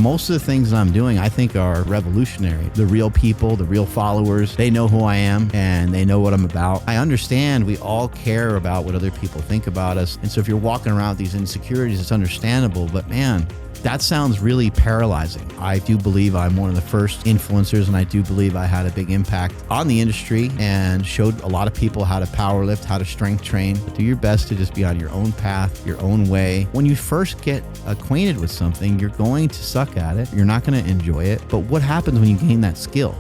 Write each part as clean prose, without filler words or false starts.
Most of the things that I'm doing, I think, are revolutionary. The real people, the real followers, they know who I am and they know what I'm about. I understand we all care about what other people think about us. And so if you're walking around with these insecurities, it's understandable. But man, that sounds really paralyzing. I do believe I'm one of the first influencers, and I do believe I had a big impact on the industry and showed a lot of people how to power lift, how to strength train. Do your best to just be on your own path, your own way. When you first get acquainted with something, you're going to suck at it. You're not going to enjoy it. But what happens when you gain that skill?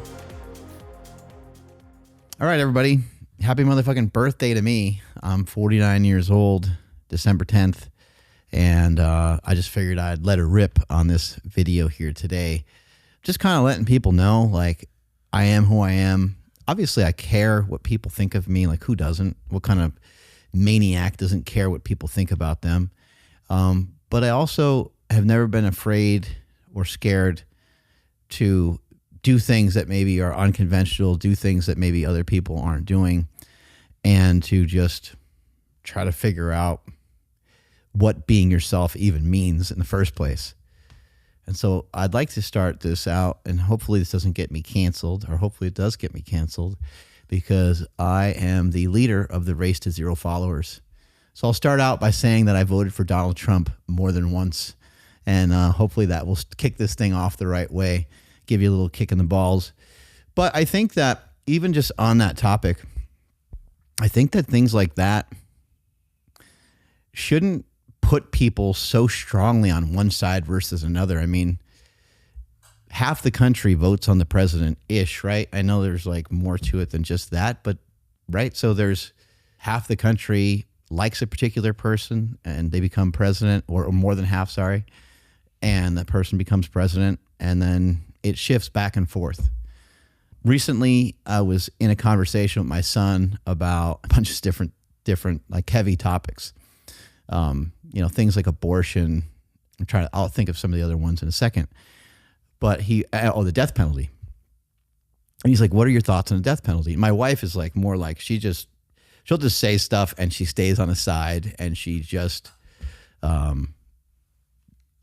All right, everybody. Happy motherfucking birthday to me. I'm 49 years old, December 10th. And I just figured I'd let her rip on this video here today. Just kind of letting people know, like, I am who I am. Obviously, I care what people think of me. Like, who doesn't? What kind of maniac doesn't care what people think about them? But I also have never been afraid or scared to do things that maybe are unconventional, do things that maybe other people aren't doing, and to just try to figure out what being yourself even means in the first place. And so I'd like to start this out, and hopefully this doesn't get me canceled, or hopefully it does get me canceled, because I am the leader of the Race to Zero followers. So I'll start out by saying that I voted for Donald Trump more than once, and hopefully that will kick this thing off the right way, give you a little kick in the balls. But I think that even just on that topic, I think that things like that shouldn't put people so strongly on one side versus another. I mean, half the country votes on the president-ish, right? I know there's like more to it than just that, but right? So there's half the country likes a particular person and they become president, or more than half, sorry, and that person becomes president, and then it shifts back and forth. Recently, I was in a conversation with my son about a bunch of different like heavy topics. Things like abortion. I'll think of some of the other ones in a second. But the death penalty. And he's like, what are your thoughts on the death penalty? My wife is like more like, she'll just say stuff and she stays on the side, and she just,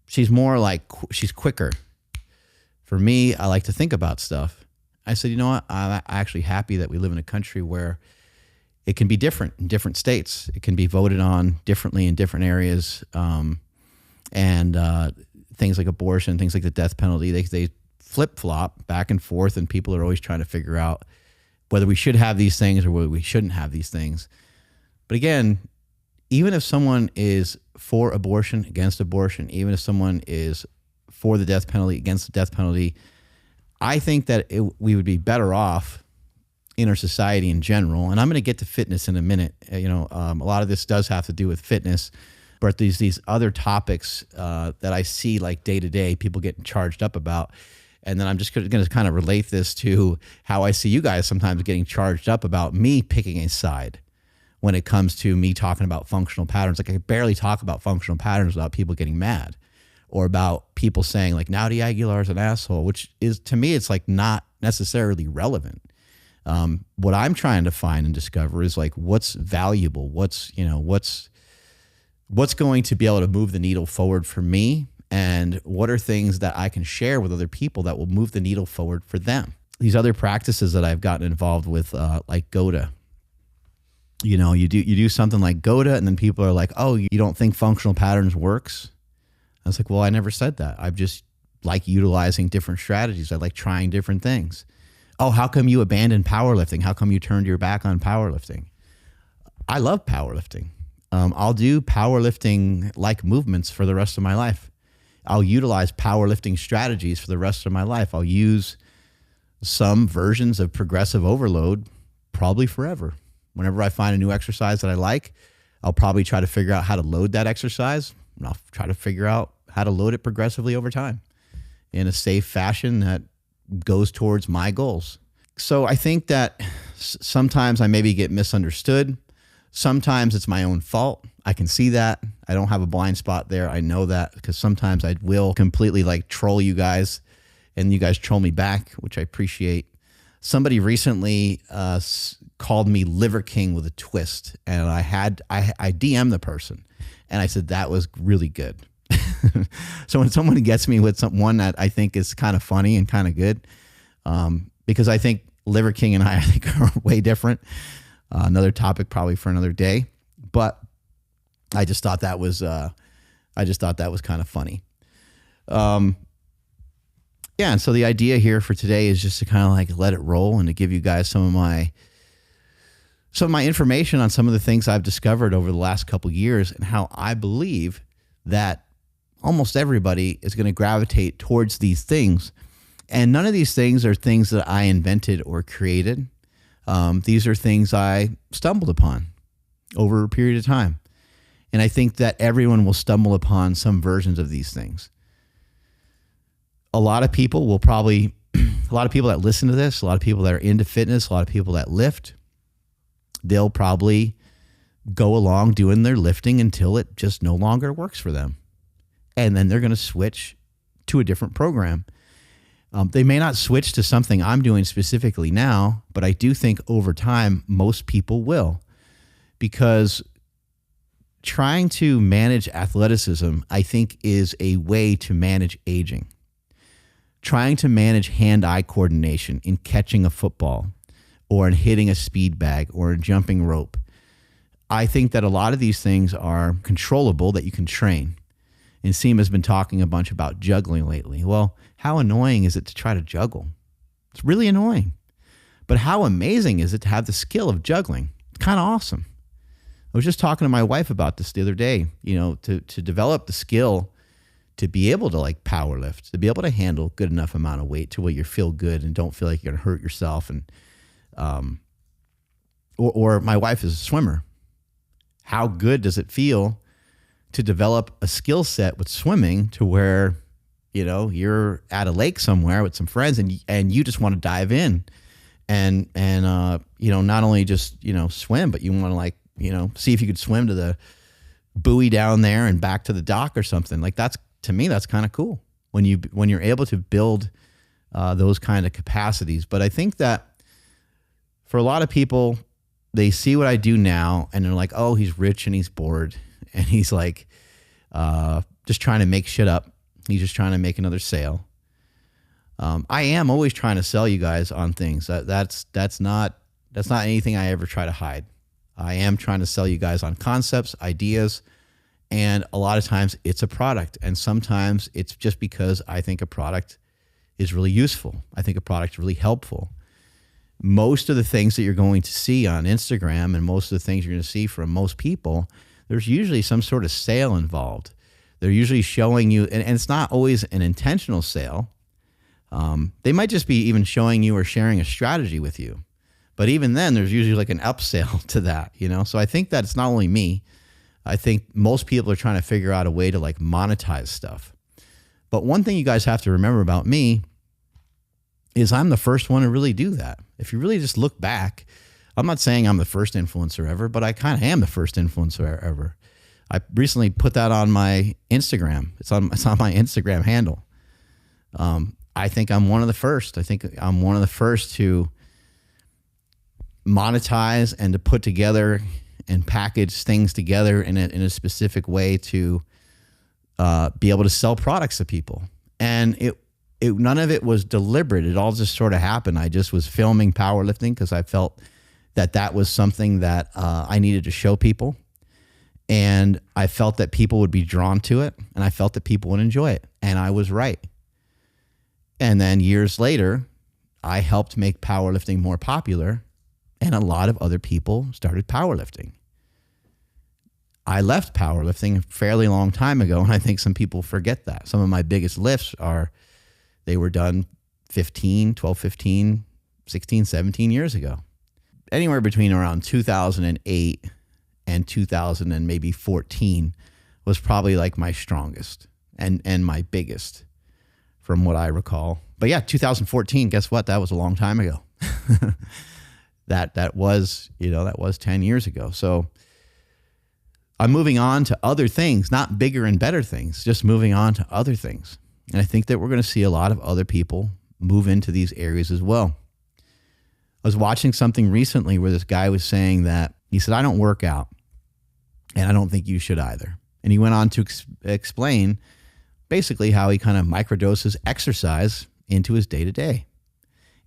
she's more like, she's quicker. For me, I like to think about stuff. I said, you know what? I'm actually happy that we live in a country where it can be different in different states. It can be voted on differently in different areas. And things like abortion, things like the death penalty, they flip-flop back and forth, and people are always trying to figure out whether we should have these things or whether we shouldn't have these things. But again, even if someone is for abortion, against abortion, even if someone is for the death penalty, against the death penalty, I think that we would be better off in our society in general. And I'm going to get to fitness in a minute. A lot of this does have to do with fitness, but these other topics that I see like day to day, people getting charged up about. And then I'm just going to kind of relate this to how I see you guys sometimes getting charged up about me picking a side when it comes to me talking about functional patterns. Like, I barely talk about functional patterns without people getting mad, or about people saying like Naudi Aguilar is an asshole, which is, to me, it's like not necessarily relevant. What I'm trying to find and discover is like what's valuable, what's going to be able to move the needle forward for me, and what are things that I can share with other people that will move the needle forward for them. These other practices that I've gotten involved with, like GOTA. You do something like GOTA, and then people are like, "Oh, you don't think functional patterns works?" I was like, "Well, I never said that. I've just like utilizing different strategies. I like trying different things." "Oh, how come you abandoned powerlifting? How come you turned your back on powerlifting?" I love powerlifting. I'll do powerlifting-like movements for the rest of my life. I'll utilize powerlifting strategies for the rest of my life. I'll use some versions of progressive overload probably forever. Whenever I find a new exercise that I like, I'll probably try to figure out how to load that exercise, and I'll try to figure out how to load it progressively over time in a safe fashion that goes towards my goals. So I think that sometimes I maybe get misunderstood. Sometimes it's my own fault. I can see that. I don't have a blind spot there. I know that, because sometimes I will completely like troll you guys, and you guys troll me back, which I appreciate. Somebody recently called me Liver King with a twist, and I DM'd the person, and I said that was really good. So when someone gets me with one that I think is kind of funny and kind of good, because I think Liver King and I think are way different. Another topic probably for another day, but I just thought that was kind of funny. Yeah, and so the idea here for today is just to kind of like let it roll and to give you guys some of my information on some of the things I've discovered over the last couple of years and how I believe that almost everybody is going to gravitate towards these things. And none of these things are things that I invented or created. These are things I stumbled upon over a period of time. And I think that everyone will stumble upon some versions of these things. A lot of people that listen to this, a lot of people that are into fitness, a lot of people that lift, they'll probably go along doing their lifting until it just no longer works for them. And then they're going to switch to a different program. They may not switch to something I'm doing specifically now, but I do think over time, most people will. Because trying to manage athleticism, I think, is a way to manage aging. Trying to manage hand-eye coordination in catching a football or in hitting a speed bag or in jumping rope. I think that a lot of these things are controllable, that you can train. And Seema has been talking a bunch about juggling lately. Well, how annoying is it to try to juggle? It's really annoying. But how amazing is it to have the skill of juggling? It's kind of awesome. I was just talking to my wife about this the other day, to develop the skill to be able to like power lift, to be able to handle good enough amount of weight to where you feel good and don't feel like you're going to hurt yourself. And, or my wife is a swimmer. How good does it feel to develop a skill set with swimming to where, you're at a lake somewhere with some friends and you just want to dive in and not only just, swim, but you want to see if you could swim to the buoy down there and back to the dock or something. Like to me, that's kind of cool when you're able to build those kind of capacities. But I think that for a lot of people, they see what I do now and they're like, oh, he's rich and he's bored and he's like just trying to make shit up. He's just trying to make another sale. I am always trying to sell you guys on things. That's not anything I ever try to hide. I am trying to sell you guys on concepts, ideas, and a lot of times it's a product. And sometimes it's just because I think a product is really useful. I think a product is really helpful. Most of the things that you're going to see on Instagram and most of the things you're going to see from most people, there's usually some sort of sale involved. They're usually showing you, and it's not always an intentional sale. They might just be even showing you or sharing a strategy with you. But even then, there's usually like an upsell to that, So I think that it's not only me. I think most people are trying to figure out a way to like monetize stuff. But one thing you guys have to remember about me is I'm the first one to really do that. If you really just look back, I'm not saying I'm the first influencer ever, but I kind of am the first influencer ever. I recently put that on my Instagram. It's on my Instagram handle. I think I'm one of the first. I think I'm one of the first to monetize and to put together and package things together in a specific way to be able to sell products to people. And it none of it was deliberate. It all just sort of happened. I just was filming powerlifting because I felt that was something that I needed to show people. And I felt that people would be drawn to it, and I felt that people would enjoy it. And I was right. And then years later, I helped make powerlifting more popular, and a lot of other people started powerlifting. I left powerlifting a fairly long time ago, and I think some people forget that. Some of my biggest lifts they were done 12, 15, 16, 17 years ago. Anywhere between around 2008 and 2000 and maybe 14 was probably like my strongest and my biggest from what I recall. But yeah, 2014, guess what? That was a long time ago. That was 10 years ago. So I'm moving on to other things, not bigger and better things, just moving on to other things. And I think that we're going to see a lot of other people move into these areas as well. I was watching something recently where this guy was saying that he said, I don't work out and I don't think you should either. And he went on to explain basically how he kind of microdoses exercise into his day-to-day.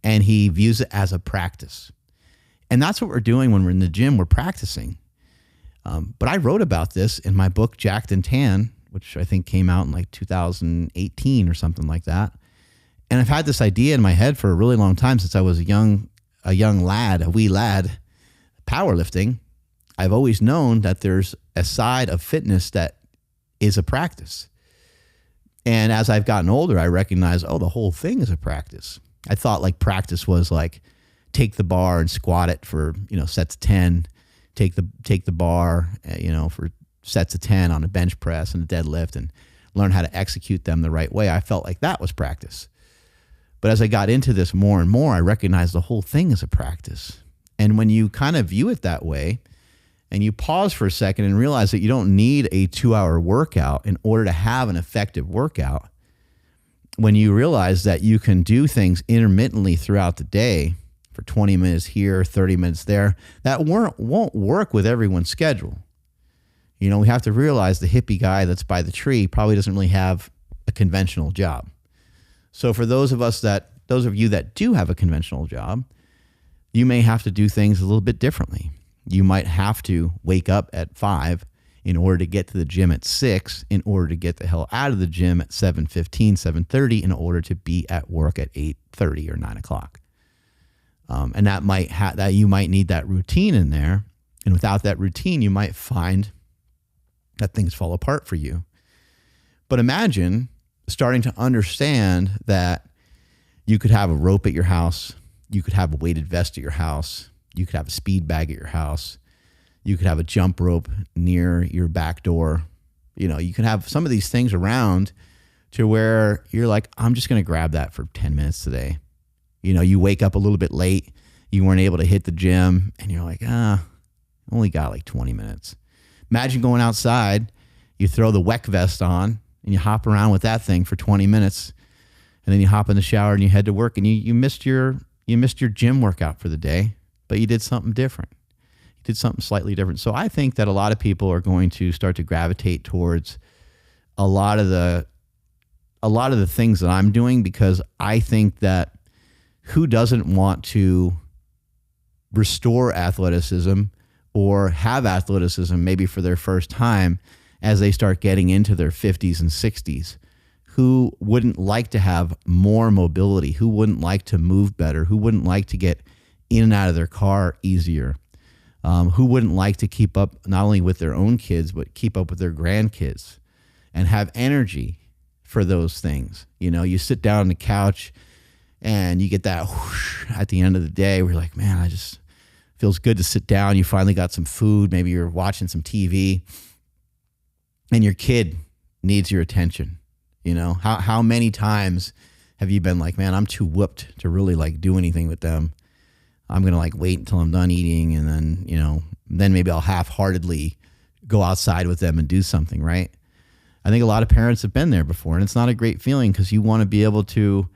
And he views it as a practice. And that's what we're doing when we're in the gym. We're practicing. But I wrote about this in my book, Jacked and Tan, which I think came out in like 2018 or something like that. And I've had this idea in my head for a really long time since I was a wee lad, powerlifting. I've always known that there's a side of fitness that is a practice. And as I've gotten older, I recognize, the whole thing is a practice. I thought like practice was like take the bar and squat it for, sets of 10, take the bar, for sets of 10 on a bench press and a deadlift and learn how to execute them the right way. I felt like that was practice. But as I got into this more and more, I recognized the whole thing is a practice. And when you kind of view it that way and you pause for a second and realize that you don't need a 2-hour workout in order to have an effective workout, when you realize that you can do things intermittently throughout the day for 20 minutes here, 30 minutes there, that won't work with everyone's schedule. We have to realize the hippie guy that's by the tree probably doesn't really have a conventional job. So for those of you that do have a conventional job, you may have to do things a little bit differently. You might have to wake up at 5 in order to get to the gym at 6, in order to get the hell out of the gym at 7:15, 7:30, in order to be at work at 8:30 or 9 o'clock. And that you might need that routine in there. And without that routine, you might find that things fall apart for you. But imagine starting to understand that you could have a rope at your house, you could have a weighted vest at your house, you could have a speed bag at your house, you could have a jump rope near your back door. You can have some of these things around to where you're like, I'm just going to grab that for 10 minutes today. You wake up a little bit late, you weren't able to hit the gym, and you're like, only got like 20 minutes. Imagine going outside, you throw the WEC vest on, and you hop around with that thing for 20 minutes, and then you hop in the shower and you head to work, and you missed your gym workout for the day, but you did something different. You did something slightly different. So I think that a lot of people are going to start to gravitate towards a lot of the things that I'm doing, because I think that who doesn't want to restore athleticism or have athleticism maybe for their first time as they start getting into their 50s and 60s? Who wouldn't like to have more mobility? Who wouldn't like to move better? Who wouldn't like to get in and out of their car easier? Who wouldn't like to keep up not only with their own kids, but keep up with their grandkids and have energy for those things? You sit down on the couch and you get that whoosh at the end of the day where you're like, man, feels good to sit down. You finally got some food. Maybe you're watching some TV and your kid needs your attention. How many times have you been like, man, I'm too whooped to really like do anything with them. I'm going to like wait until I'm done eating. And then, then maybe I'll half-heartedly go outside with them and do something. Right. I think a lot of parents have been there before, and it's not a great feeling because you want to be able to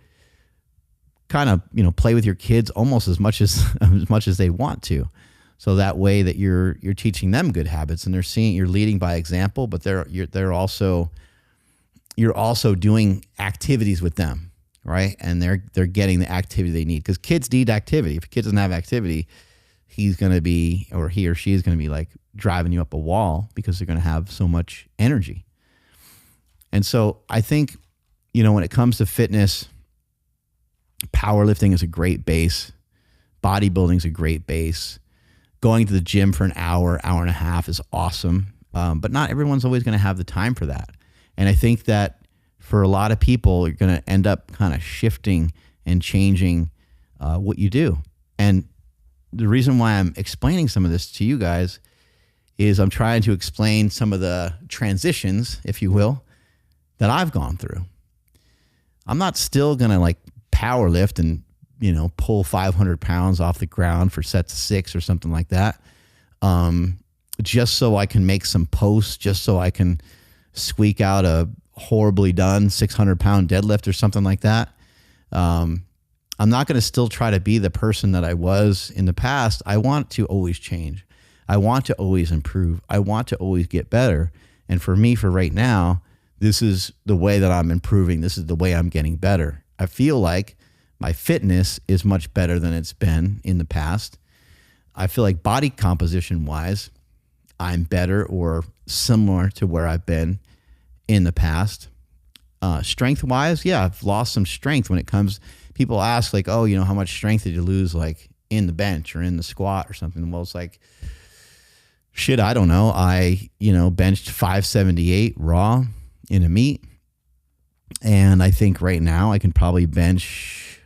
kind of, play with your kids almost as much as they want to. So that way that you're teaching them good habits, and you're leading by example, but you're also doing activities with them, right? And they're getting the activity they need, because kids need activity. If a kid doesn't have activity, he or she is going to be like driving you up a wall because they're going to have so much energy. And so I think, when it comes to fitness, powerlifting is a great base. Bodybuilding is a great base. Going to the gym for an hour and a half is awesome. But not everyone's always going to have the time for that. And I think that for a lot of people, you're going to end up kind of shifting and changing what you do. And the reason why I'm explaining some of this to you guys is I'm trying to explain some of the transitions, if you will, that I've gone through. I'm not still going to like power lift and, pull 500 pounds off the ground for sets of 6 or something like that. Just so I can make some posts, just so I can squeak out a horribly done 600-pound deadlift or something like that. I'm not going to still try to be the person that I was in the past. I want to always change. I want to always improve. I want to always get better. And for me, for right now, this is the way that I'm improving. This is the way I'm getting better. I feel like my fitness is much better than it's been in the past. I feel like body composition wise, I'm better or similar to where I've been in the past. Strength wise, yeah, I've lost some strength when it comes. People ask like, oh, you know, how much strength did you lose like in the bench or in the squat or something? Well, it's like, shit, I don't know. I, benched 578 raw in a meet. And I think right now I can probably bench,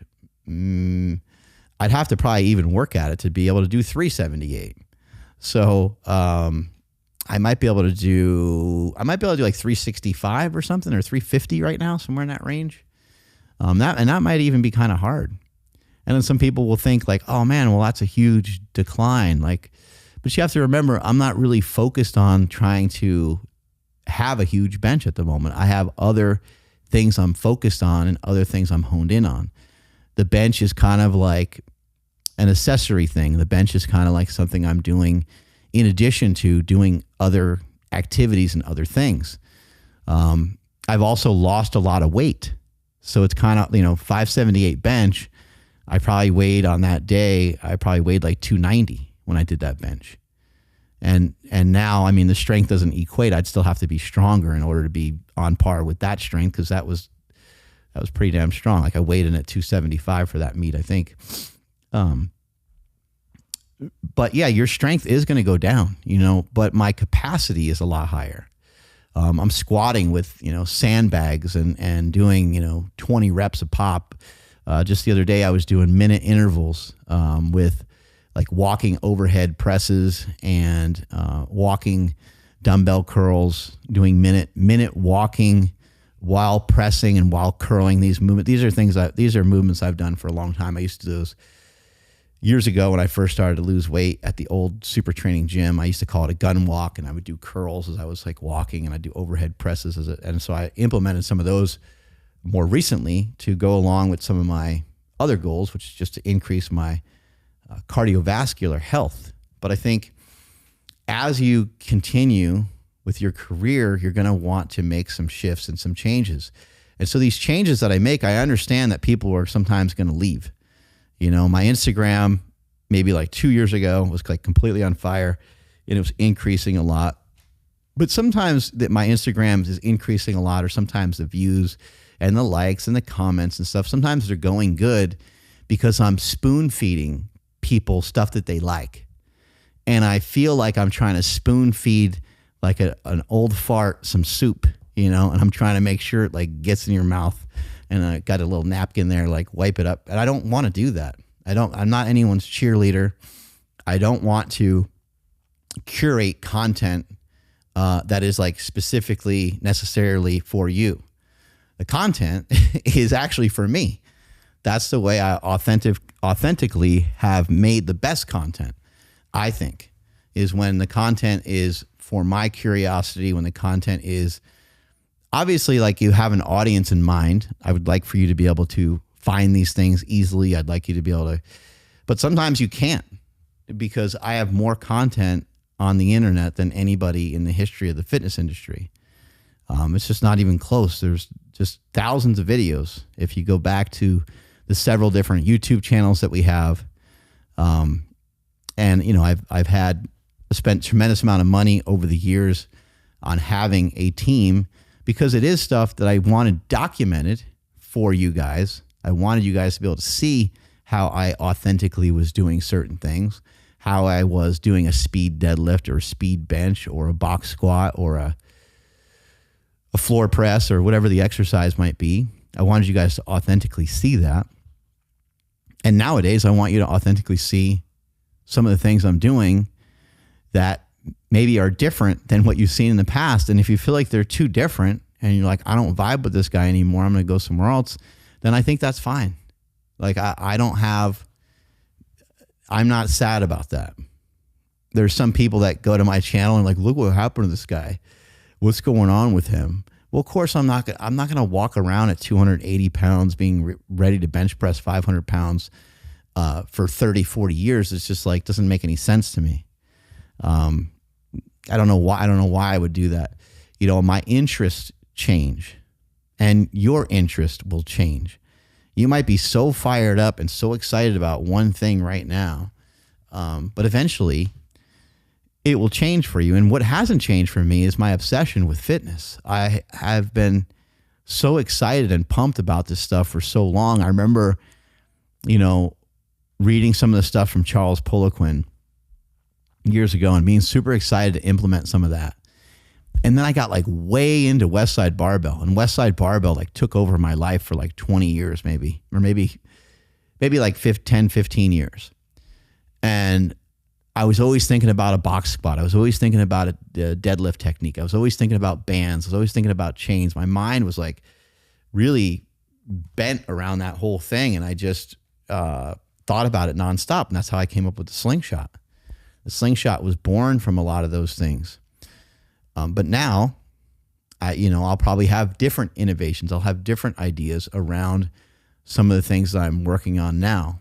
I'd have to probably even work at it to be able to do 378. So, I might be able to do like 365 or something, or 350 right now, somewhere in that range. That might even be kind of hard. And then some people will think like, oh man, well, that's a huge decline. But you have to remember, I'm not really focused on trying to have a huge bench at the moment. I have other things I'm focused on and other things I'm honed in on. The bench is kind of like an accessory thing. The bench is kind of like something I'm doing in addition to doing other activities and other things. I've also lost a lot of weight. So it's kind of, 578 bench. I probably weighed on that day, I probably weighed like 290 when I did that bench. And now, I mean, the strength doesn't equate. I'd still have to be stronger in order to be on par with that strength, because that was pretty damn strong. Like I weighed in at 275 for that meet, I think. But yeah, your strength is going to go down, but my capacity is a lot higher. I'm squatting with, sandbags and doing, 20 reps a pop. Just the other day, I was doing minute intervals with like walking overhead presses and walking dumbbell curls, doing minute walking while pressing and while curling these movements. These are movements I've done for a long time. I used to do those years ago when I first started to lose weight at the old super training gym. I used to call it a gun walk, and I would do curls as I was like walking, and I'd do overhead presses and so I implemented some of those more recently to go along with some of my other goals, which is just to increase my cardiovascular health. But I think as you continue with your career, you're going to want to make some shifts and some changes. And so these changes that I make, I understand that people are sometimes going to leave. My Instagram, maybe like 2 years ago, was like completely on fire, and it was increasing a lot. But sometimes that my Instagram is increasing a lot, or sometimes the views and the likes and the comments and stuff, sometimes they're going good because I'm spoon feeding people stuff that they like. And I feel like I'm trying to spoon feed like an old fart some soup, and I'm trying to make sure it like gets in your mouth. And I got a little napkin there, like wipe it up. And I don't want to do that. I'm not anyone's cheerleader. I don't want to curate content that is like specifically necessarily for you. The content is actually for me. That's the way I authentically have made the best content, I think, is when the content is for my curiosity, when the content is obviously like you have an audience in mind. I would like for you to be able to find these things easily. I'd like you to be able to, but sometimes you can't, because I have more content on the internet than anybody in the history of the fitness industry. It's just not even close. There's just thousands of videos. If you go back to the several different YouTube channels that we have, and I've spent tremendous amount of money over the years on having a team, because it is stuff that I wanted documented for you guys. I wanted you guys to be able to see how I authentically was doing certain things, how I was doing a speed deadlift or a speed bench or a box squat or a floor press or whatever the exercise might be. I wanted you guys to authentically see that. And nowadays, I want you to authentically see some of the things I'm doing that maybe are different than what you've seen in the past. And if you feel like they're too different and you're like, I don't vibe with this guy anymore, I'm going to go somewhere else, then I think that's fine. Like I'm not sad about that. There's some people that go to my channel and like, look what happened to this guy. What's going on with him? Well, of course, I'm not going to walk around at 280 pounds being ready to bench press 500 pounds for 30, 40 years. It's just like, doesn't make any sense to me. I don't know why I would do that. my interests change, and your interest will change. You might be so fired up and so excited about one thing right now, but eventually it will change for you. And what hasn't changed for me is my obsession with fitness. I have been so excited and pumped about this stuff for so long. I remember, reading some of the stuff from Charles Poliquin years ago and being super excited to implement some of that. And then I got like way into Westside Barbell, and Westside Barbell like took over my life for like 20 years, maybe like 10, 15 years. And I was always thinking about a box squat. I was always thinking about a deadlift technique. I was always thinking about bands. I was always thinking about chains. My mind was like really bent around that whole thing. And I just thought about it nonstop. And that's how I came up with the slingshot. The slingshot was born from a lot of those things. But now, I'll probably have different innovations. I'll have different ideas around some of the things that I'm working on now.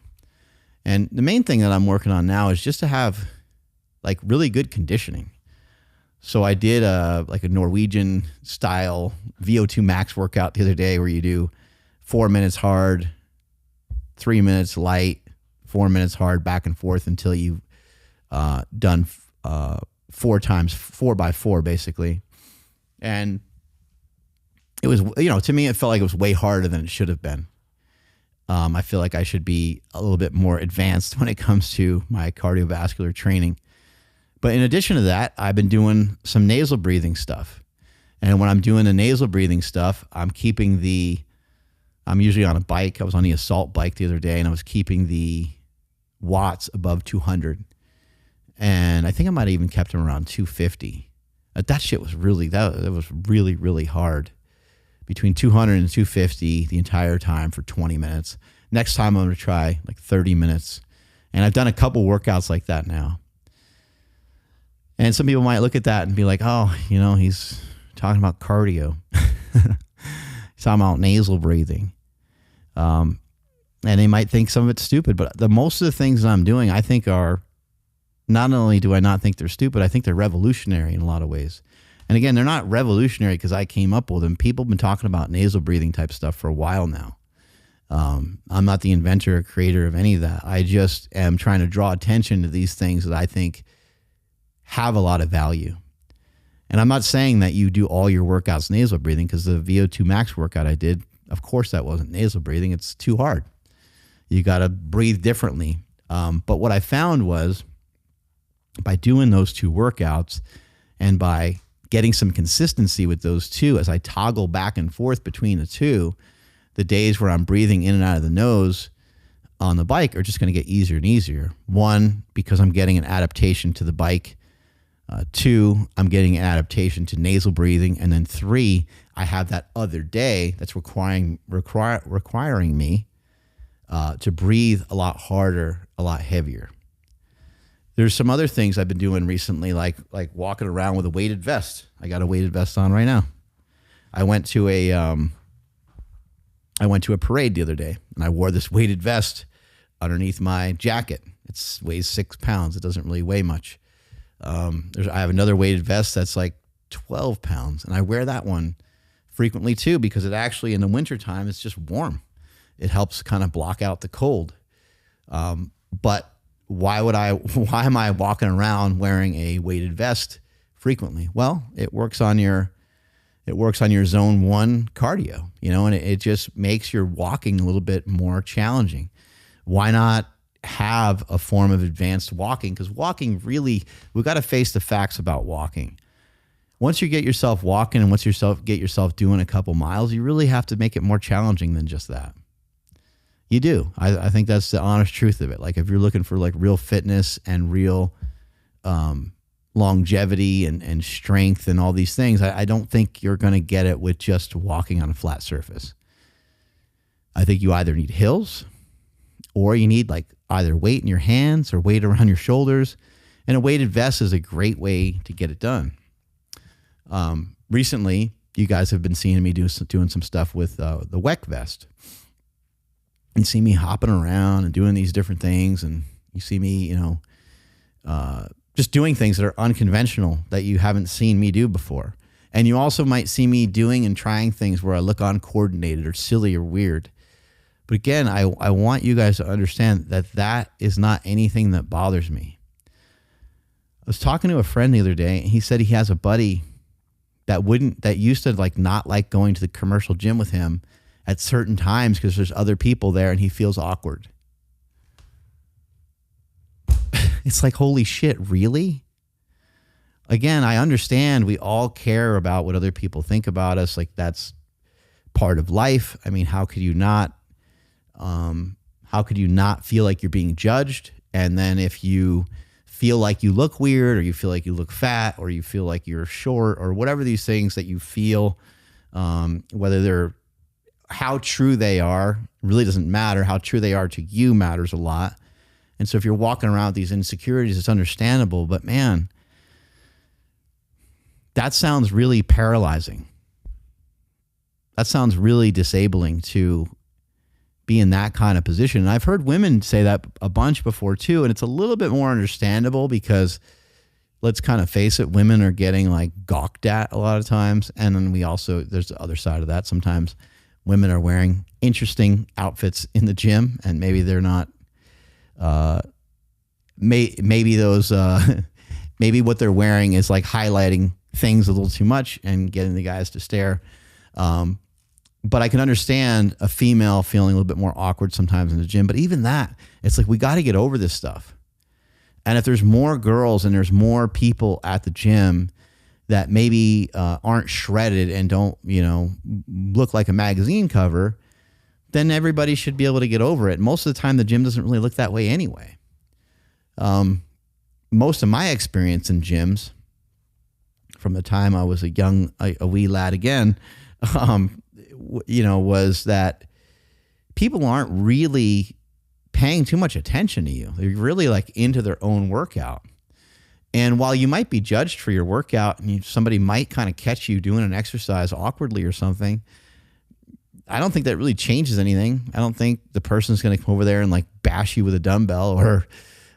And the main thing that I'm working on now is just to have like really good conditioning. So I did a Norwegian style VO2 max workout the other day where you do 4 minutes hard, 3 minutes light, 4 minutes hard, back and forth until you've done 4 times 4x4 basically. And it was, to me, it felt like it was way harder than it should have been. I feel like I should be a little bit more advanced when it comes to my cardiovascular training. But in addition to that, I've been doing some nasal breathing stuff. And when I'm doing the nasal breathing stuff, I'm usually on a bike. I was on the assault bike the other day, and I was keeping the watts above 200. And I think I might have even kept them around 250. That shit was really, that was really, really hard. Between 200 and 250 the entire time for 20 minutes. Next time I'm going to try like 30 minutes. And I've done a couple workouts like that now. And some people might look at that and be like, oh, he's talking about cardio. He's talking about nasal breathing. And they might think some of it's stupid, but most of the things that I'm doing, I think are, not only do I not think they're stupid, I think they're revolutionary in a lot of ways. And again, they're not revolutionary because I came up with them. People have been talking about nasal breathing type stuff for a while now. I'm not the inventor or creator of any of that. I just am trying to draw attention to these things that I think have a lot of value. And I'm not saying that you do all your workouts nasal breathing, because the VO2 max workout I did, of course that wasn't nasal breathing. It's too hard. You got to breathe differently. But what I found was by doing those 2 workouts and by getting some consistency with those 2 as I toggle back and forth between the 2, the days where I'm breathing in and out of the nose on the bike are just going to get easier and easier. 1, because I'm getting an adaptation to the bike. 2, I'm getting an adaptation to nasal breathing. And then 3, I have that other day that's requiring me to breathe a lot harder, a lot heavier. There's some other things I've been doing recently, like walking around with a weighted vest. I got a weighted vest on right now. I went to a parade the other day, and I wore this weighted vest underneath my jacket. It weighs 6 pounds. It doesn't really weigh much. I have another weighted vest that's like 12 pounds, and I wear that one frequently too, because it actually, in the wintertime, it's just warm. It helps kind of block out the cold. But why am I walking around wearing a weighted vest frequently? Well, it works on your zone 1 cardio, and it just makes your walking a little bit more challenging. Why not have a form of advanced walking? Because walking really, we've got to face the facts about walking. Once you get yourself walking and once you get yourself doing a couple miles, you really have to make it more challenging than just that. You do. I think that's the honest truth of it. Like if you're looking for like real fitness and real longevity and strength and all these things, I don't think you're going to get it with just walking on a flat surface. I think you either need hills or you need like either weight in your hands or weight around your shoulders. And a weighted vest is a great way to get it done. Recently, you guys have been seeing me doing some stuff with the WEC vest. You see me hopping around and doing these different things, and you see me, just doing things that are unconventional that you haven't seen me do before. And you also might see me doing and trying things where I look uncoordinated or silly or weird. But again, I want you guys to understand that that is not anything that bothers me. I was talking to a friend the other day, and he said he has a buddy that used to like not like going to the commercial gym with him at certain times because there's other people there and he feels awkward. It's like, holy shit, really? Again, I understand we all care about what other people think about us. Like, that's part of life. I mean, how could you not feel like you're being judged? And then if you feel like you look weird, or you feel like you look fat, or you feel like you're short, or whatever these things that you feel, whether they're how true they are really doesn't matter. How true they are to you matters a lot. And so if you're walking around with these insecurities, it's understandable. But man, that sounds really paralyzing. That sounds really disabling to be in that kind of position. And I've heard women say that a bunch before too. And it's a little bit more understandable because, let's kind of face it, women are getting like gawked at a lot of times. And then there's the other side of that. Sometimes women are wearing interesting outfits in the gym, and maybe they're not, maybe what they're wearing is like highlighting things a little too much and getting the guys to stare. But I can understand a female feeling a little bit more awkward sometimes in the gym. But even that, it's like, we got to get over this stuff. And if there's more girls and there's more people at the gym that maybe aren't shredded and don't, look like a magazine cover, then everybody should be able to get over it. Most of the time, the gym doesn't really look that way anyway. Most of my experience in gyms, from the time I was a wee lad again, was that people aren't really paying too much attention to you. They're really like into their own workout. And while you might be judged for your workout and somebody might kind of catch you doing an exercise awkwardly or something, I don't think that really changes anything. I don't think the person's going to come over there and like bash you with a dumbbell, or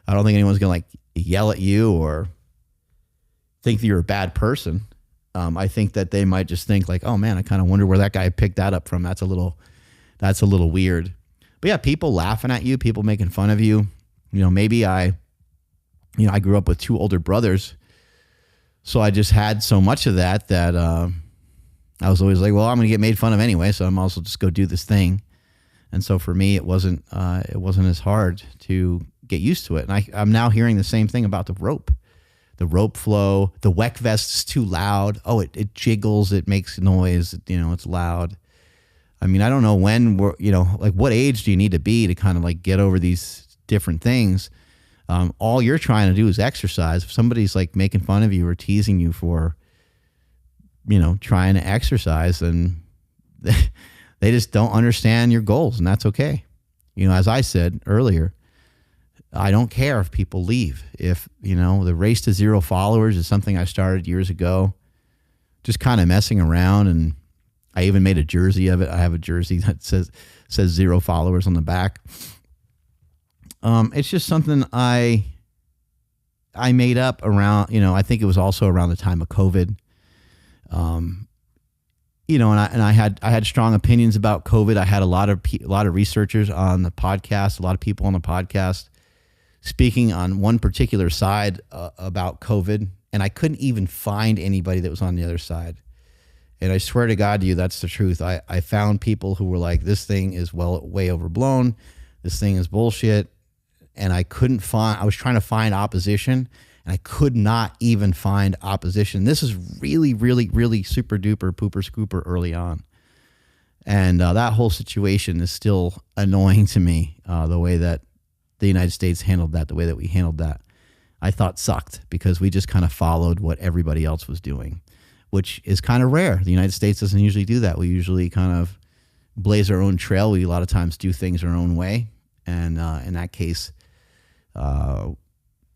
I don't think anyone's going to like yell at you or think that you're a bad person. I think that they might just think like, oh man, I kind of wonder where that guy picked that up from. That's a little weird. But yeah, people laughing at you, people making fun of you. Maybe I grew up with two older brothers, so I just had so much of that I was always like, well, I'm going to get made fun of anyway, so I'm also just go do this thing. And so for me, it wasn't as hard to get used to it. And I'm now hearing the same thing about the rope flow. The WEC vest is too loud. Oh, it jiggles. It makes noise. It's loud. I mean, I don't know when what age do you need to be to kind of like get over these different things? All you're trying to do is exercise. If somebody's like making fun of you or teasing you for, trying to exercise, then they just don't understand your goals, and that's okay. As I said earlier, I don't care if people leave. If, the race to 0 followers is something I started years ago, just kind of messing around. And I even made a jersey of it. I have a jersey that says 0 followers on the back. It's just something I made up around, I think it was also around the time of COVID. And I had strong opinions about COVID. I had a lot of researchers on the podcast, a lot of people on the podcast speaking on one particular side about COVID, and I couldn't even find anybody that was on the other side. And I swear to God to you, that's the truth. I found people who were like, this thing is way overblown. This thing is bullshit. And I was trying to find opposition, and I could not even find opposition. This is really, really, really super duper pooper scooper early on. And that whole situation is still annoying to me, the way that the United States handled that, the way that we handled that, I thought sucked, because we just kind of followed what everybody else was doing, which is kind of rare. The United States doesn't usually do that. We usually kind of blaze our own trail. We a lot of times do things our own way. And in that case,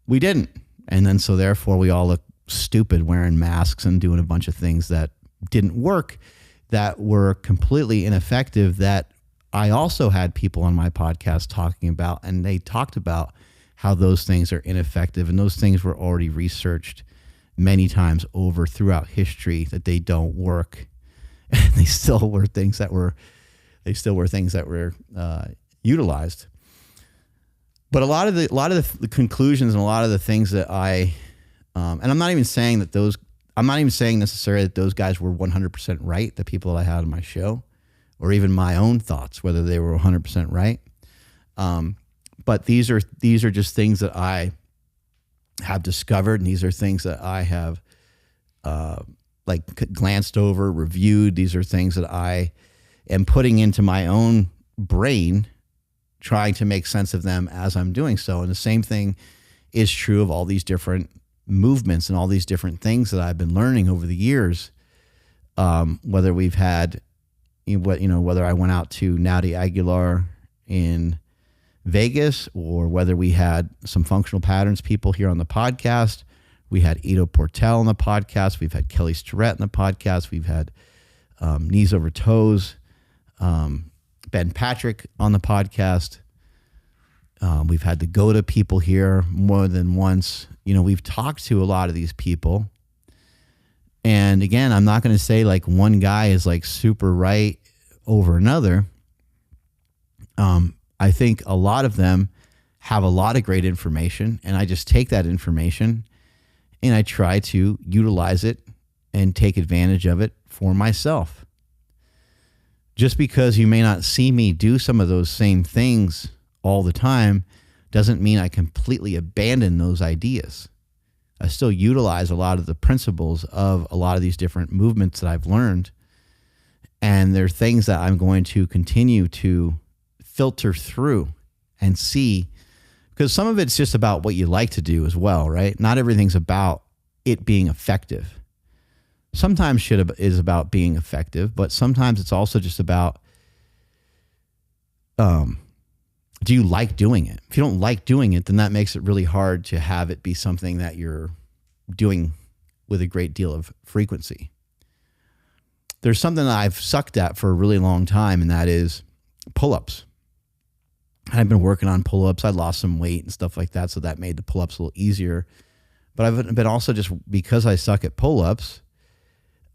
we didn't. And then so therefore we all look stupid wearing masks and doing a bunch of things that didn't work, that were completely ineffective, that I also had people on my podcast talking about, and they talked about how those things are ineffective, and those things were already researched many times over throughout history that they don't work. And they still were things that were utilized. But a lot of the conclusions and a lot of the things that and I'm not even saying necessarily that those guys were 100% right, the people that I had on my show, or even my own thoughts, whether they were 100% right. But these are just things that I have discovered, and these are things that I have glanced over, reviewed. These are things that I am putting into my own brain, trying to make sense of them as I'm doing so. And the same thing is true of all these different movements and all these different things that I've been learning over the years. Whether we've had, whether I went out to Naudi Aguilar in Vegas, or whether we had some functional patterns people here on the podcast. We had Ido Portal on the podcast. We've had Kelly Starrett on the podcast. We've had Knees Over Toes, Ben Patrick on the podcast. We've had the GOTA people here more than once. We've talked to a lot of these people. And again, I'm not going to say like one guy is like super right over another. I think a lot of them have a lot of great information, and I just take that information and I try to utilize it and take advantage of it for myself. Just because you may not see me do some of those same things all the time doesn't mean I completely abandon those ideas. I still utilize a lot of the principles of a lot of these different movements that I've learned, and they're things that I'm going to continue to filter through and see, because some of it's just about what you like to do as well, right? Not everything's about it being effective. Sometimes shit is about being effective, but sometimes it's also just about, do you like doing it? If you don't like doing it, then that makes it really hard to have it be something that you're doing with a great deal of frequency. There's something that I've sucked at for a really long time, and that is pull-ups. I've been working on pull-ups. I lost some weight and stuff like that, so that made the pull-ups a little easier. But I've been also, just because I suck at pull-ups,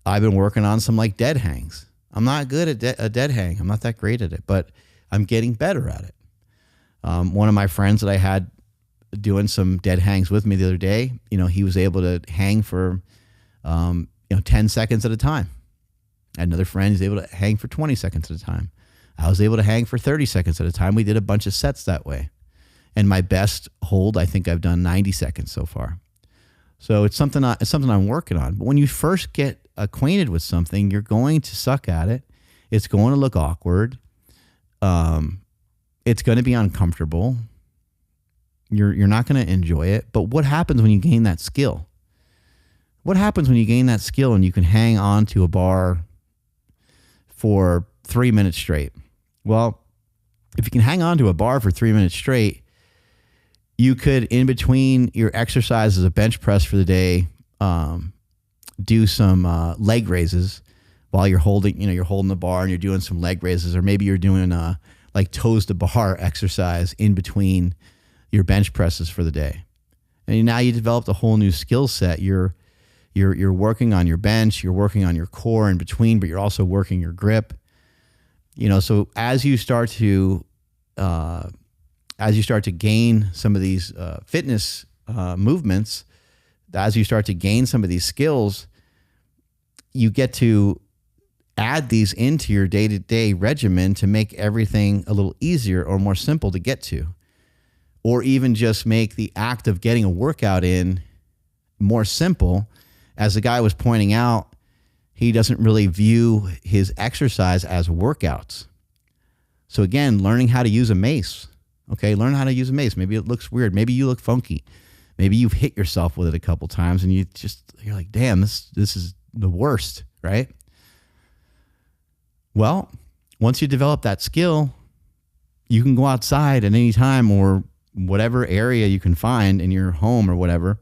I've been working on some like dead hangs. I'm not good at a dead hang. I'm not that great at it, but I'm getting better at it. One of my friends that I had doing some dead hangs with me the other day, he was able to hang for 10 seconds at a time. I had another friend who's able to hang for 20 seconds at a time. I was able to hang for 30 seconds at a time. We did a bunch of sets that way. And my best hold, I think I've done 90 seconds so far. So it's something I'm working on. But when you first get acquainted with something, you're going to suck at it. It's going to look awkward. It's going to be uncomfortable. You're not going to enjoy it. But what happens when you gain that skill? What happens when you gain that skill and you can hang on to a bar for 3 minutes straight? Well, if you can hang on to a bar for 3 minutes straight, you could, in between your exercises of bench press for the day, do some leg raises while you're holding the bar and you're doing some leg raises, or maybe you're doing like toes to bar exercise in between your bench presses for the day. And now you developed a whole new skill set. You're working on your bench, you're working on your core in between, but you're also working your grip. So as you start to gain some of these fitness movements, as you start to gain some of these skills, you get to add these into your day-to-day regimen to make everything a little easier or more simple to get to, or even just make the act of getting a workout in more simple. As the guy was pointing out, he doesn't really view his exercise as workouts. So again, learning how to use a mace. Okay, learn how to use a mace. Maybe it looks weird. Maybe you look funky. Maybe you've hit yourself with it a couple times and you're like, damn, this is the worst, right? Well, once you develop that skill, you can go outside at any time or whatever area you can find in your home or whatever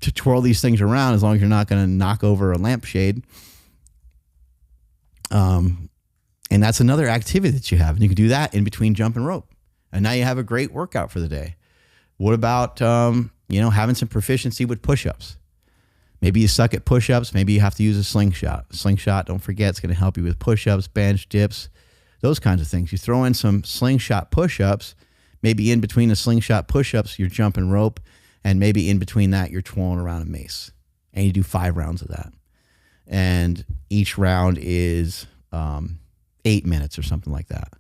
to twirl these things around, as long as you're not going to knock over a lampshade. And that's another activity that you have. And you can do that in between jump and rope. And now you have a great workout for the day. What about, having some proficiency with push-ups? Maybe you suck at push-ups. Maybe you have to use a slingshot. Slingshot, don't forget, it's going to help you with push-ups, bench, dips, those kinds of things. You throw in some slingshot push-ups. Maybe in between the slingshot push-ups, you're jumping rope. And maybe in between that, you're twirling around a mace. And you do 5 rounds of that. And each round is 8 minutes or something like that.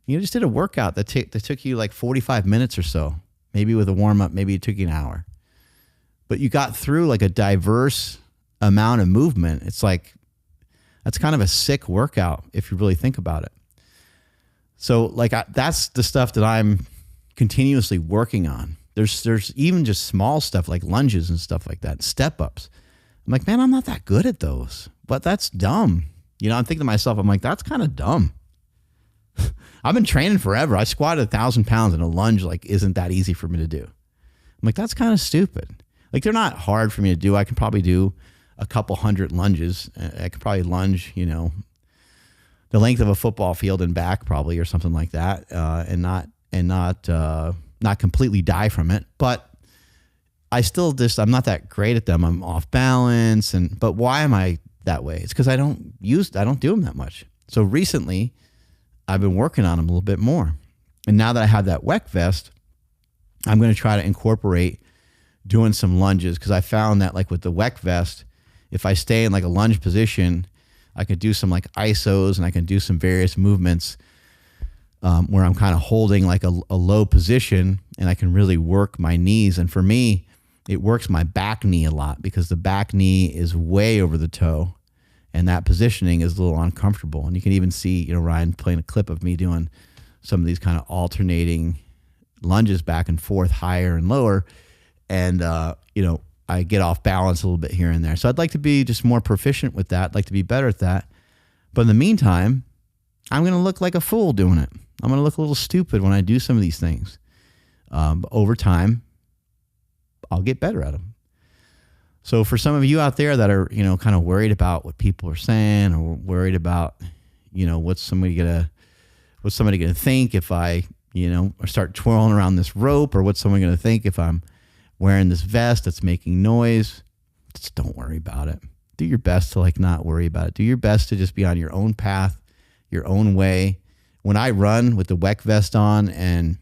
You just did a workout that took you like 45 minutes or so. Maybe with a warm-up, maybe it took you an hour. But you got through like a diverse amount of movement. It's like, that's kind of a sick workout if you really think about it. So like that's the stuff that I'm continuously working on. There's even just small stuff like lunges and stuff like that, step ups. I'm like, man, I'm not that good at those, but that's dumb. I'm thinking to myself, I'm like, that's kind of dumb. I've been training forever. I squatted 1,000 pounds and a lunge like isn't that easy for me to do. I'm like, that's kind of stupid. Like they're not hard for me to do. I can probably do a couple hundred lunges. I could probably lunge, the length of a football field and back probably, or something like that, and not completely die from it. But I still I'm not that great at them. I'm off balance, but why am I that way? It's because I don't do them that much. So recently, I've been working on them a little bit more, and now that I have that WEC vest, I'm going to try to incorporate doing some lunges, because I found that like with the WEC vest, if I stay in like a lunge position, I could do some like isos and I can do some various movements where I'm kind of holding like a low position, and I can really work my knees. And for me, it works my back knee a lot, because the back knee is way over the toe, and that positioning is a little uncomfortable. And you can even see, Ryan playing a clip of me doing some of these kind of alternating lunges back and forth, higher and lower. And, I get off balance a little bit here and there. So I'd like to be just more proficient with that. I'd like to be better at that. But in the meantime, I'm going to look like a fool doing it. I'm going to look a little stupid when I do some of these things. But over time, I'll get better at them. So for some of you out there that are, kind of worried about what people are saying, or worried about, what's somebody going to think if I, start twirling around this rope, or what's someone going to think if I'm wearing this vest that's making noise, just don't worry about it. Do your best to like not worry about it. Do your best to just be on your own path, your own way. When I run with the WEC vest on and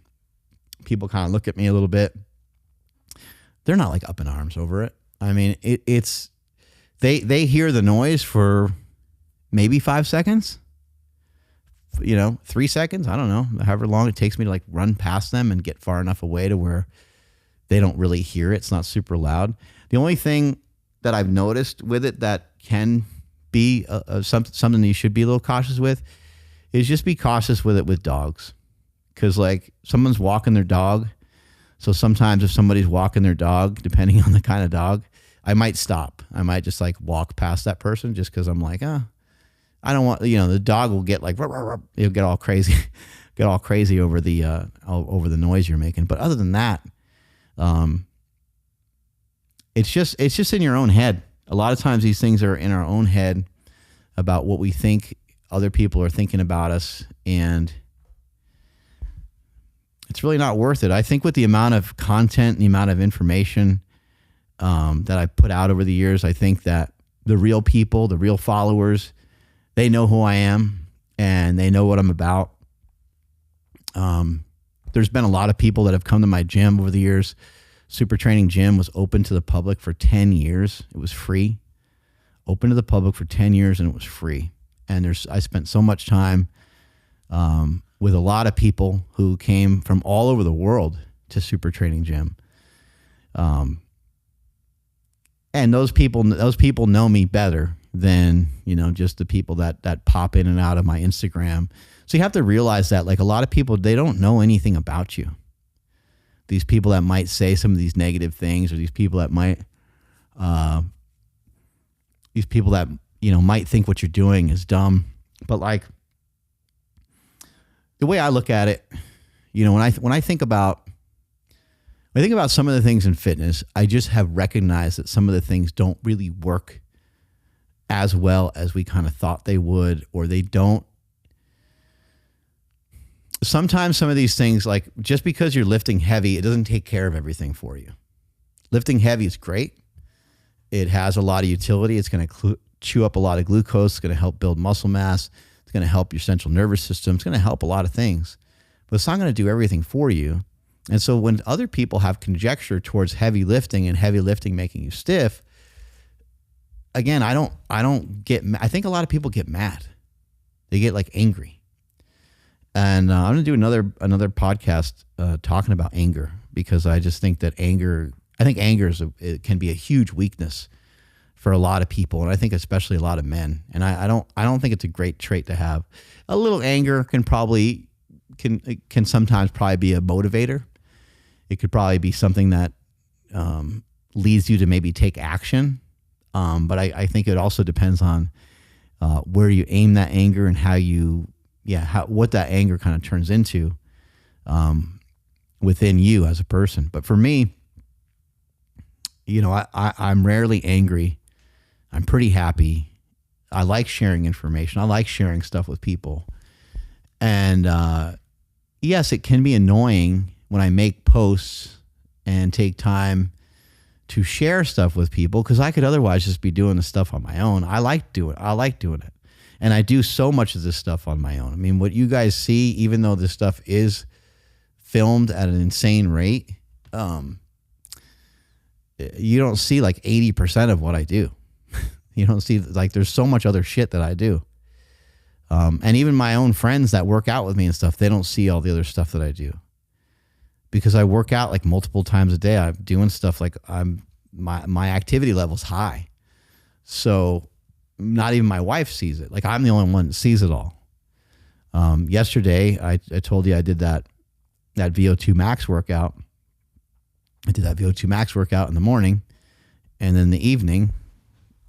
people kind of look at me a little bit, they're not like up in arms over it. I mean, they hear the noise for maybe 5 seconds, 3 seconds. I don't know, however long it takes me to like run past them and get far enough away to where they don't really hear it. It's not super loud. The only thing that I've noticed with it that can be something that you should be a little cautious with is just be cautious with it with dogs. Because like someone's walking their dog. So sometimes if somebody's walking their dog, depending on the kind of dog, I might stop. I might just like walk past that person just because I'm like, I don't want, the dog will get like, it'll get all crazy, over the noise you're making. But other than that, it's just in your own head. A lot of times these things are in our own head about what we think other people are thinking about us, and it's really not worth it. I think with the amount of content and the amount of information that I've put out over the years, I think that the real people, the real followers, they know who I am and they know what I'm about. There's been a lot of people that have come to my gym over the years. Super Training Gym was open to the public for 10 years. It was free. Open to the public for 10 years, and it was free. And I spent so much time with a lot of people who came from all over the world to Super Training Gym. And those people know me better than, just the people that pop in and out of my Instagram. So you have to realize that like a lot of people, they don't know anything about you. These people that might say some of these negative things, or these people that might might think what you're doing is dumb. But like the way I look at it, when I think about some of the things in fitness, I just have recognized that some of the things don't really work as well as we kind of thought they would, or they don't. Sometimes some of these things, like just because you're lifting heavy, it doesn't take care of everything for you. Lifting heavy is great. It has a lot of utility. It's going to chew up a lot of glucose. It's going to help build muscle mass. It's going to help your central nervous system. It's going to help a lot of things, but it's not going to do everything for you. And so when other people have conjecture towards heavy lifting and heavy lifting making you stiff, again, I think a lot of people get mad. They get like angry. And I'm going to do another podcast talking about anger, because I just think that anger it can be a huge weakness for a lot of people, and I think especially a lot of men. And I don't think it's a great trait to have. A little anger can sometimes probably be a motivator. It could probably be something that leads you to maybe take action. But I think it also depends on where you aim that anger and what that anger kind of turns into within you as a person. But for me, I'm rarely angry. I'm pretty happy. I like sharing information. I like sharing stuff with people. And yes, it can be annoying when I make posts and take time to share stuff with people, because I could otherwise just be doing the stuff on my own. I like doing it. And I do so much of this stuff on my own. I mean, what you guys see, even though this stuff is filmed at an insane rate, you don't see like 80% of what I do. You don't see, like, there's so much other shit that I do. And even my own friends that work out with me and stuff, they don't see all the other stuff that I do, because I work out like multiple times a day. I'm doing stuff like my activity level's high. So not even my wife sees it. Like, I'm the only one that sees it all. Yesterday, I told you I did that VO2 max workout. I did that VO2 max workout in the morning, and then in the evening,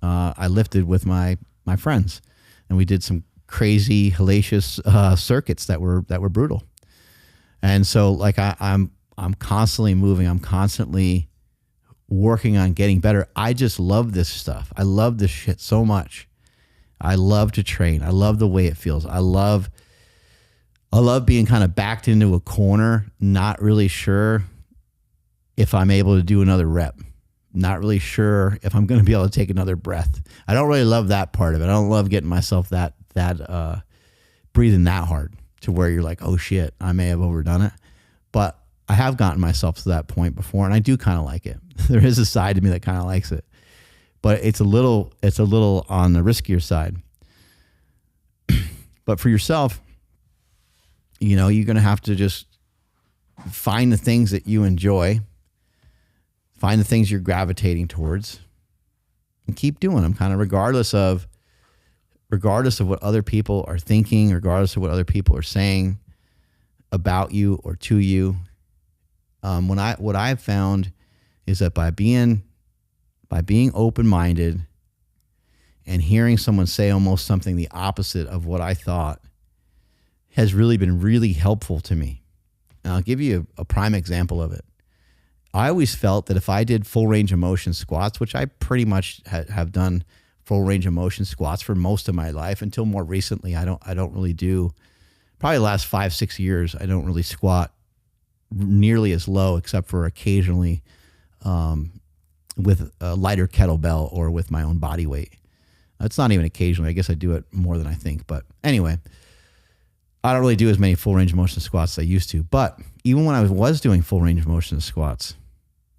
I lifted with my friends, and we did some crazy hellacious circuits that were brutal. And so, like, I'm constantly moving. I'm constantly working on getting better. I just love this stuff. I love this shit so much. I love to train. I love the way it feels. I love being kind of backed into a corner, not really sure if I'm able to do another rep. Not really sure if I'm going to be able to take another breath. I don't really love that part of it. I don't love getting myself that breathing that hard to where you're like, oh shit, I may have overdone it. But I have gotten myself to that point before, and I do kind of like it. There is a side to me that kind of likes it, but it's a little on the riskier side. But for yourself, you're going to have to just find the things that you enjoy, find the things you're gravitating towards, and keep doing them, kind of regardless of what other people are thinking, regardless of what other people are saying about you or to you. What I've found is that by being open-minded and hearing someone say almost something the opposite of what I thought has really been really helpful to me. And I'll give you a prime example of it. I always felt that if I did full range of motion squats, which I pretty much have done full range of motion squats for most of my life until more recently, I don't really do, probably the last 5-6 years, I don't really squat nearly as low, except for occasionally with a lighter kettlebell or with my own body weight. It's not even occasionally. I guess I do it more than I think. But anyway, I don't really do as many full range of motion squats as I used to. But even when I was doing full range of motion squats,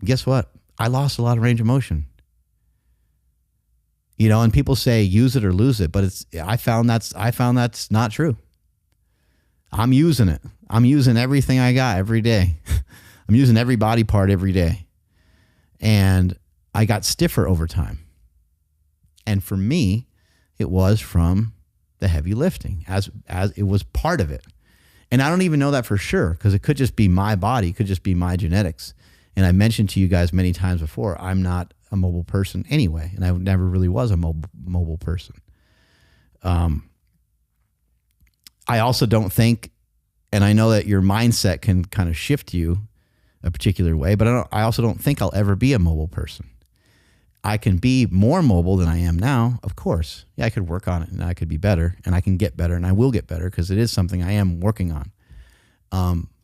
guess what? I lost a lot of range of motion. And people say use it or lose it, but I found that's not true. I'm using it. I'm using everything I got every day. I'm using every body part every day. And I got stiffer over time. And for me, it was from the heavy lifting, as it was part of it. And I don't even know that for sure, because it could just be my body, it could just be my genetics. And I mentioned to you guys many times before, I'm not a mobile person anyway, and I never really was a mobile person. I also don't think, and I know that your mindset can kind of shift you a particular way, but I also don't think I'll ever be a mobile person. I can be more mobile than I am now, of course. Yeah, I could work on it, and I could be better, and I can get better, and I will get better, because it is something I am working on.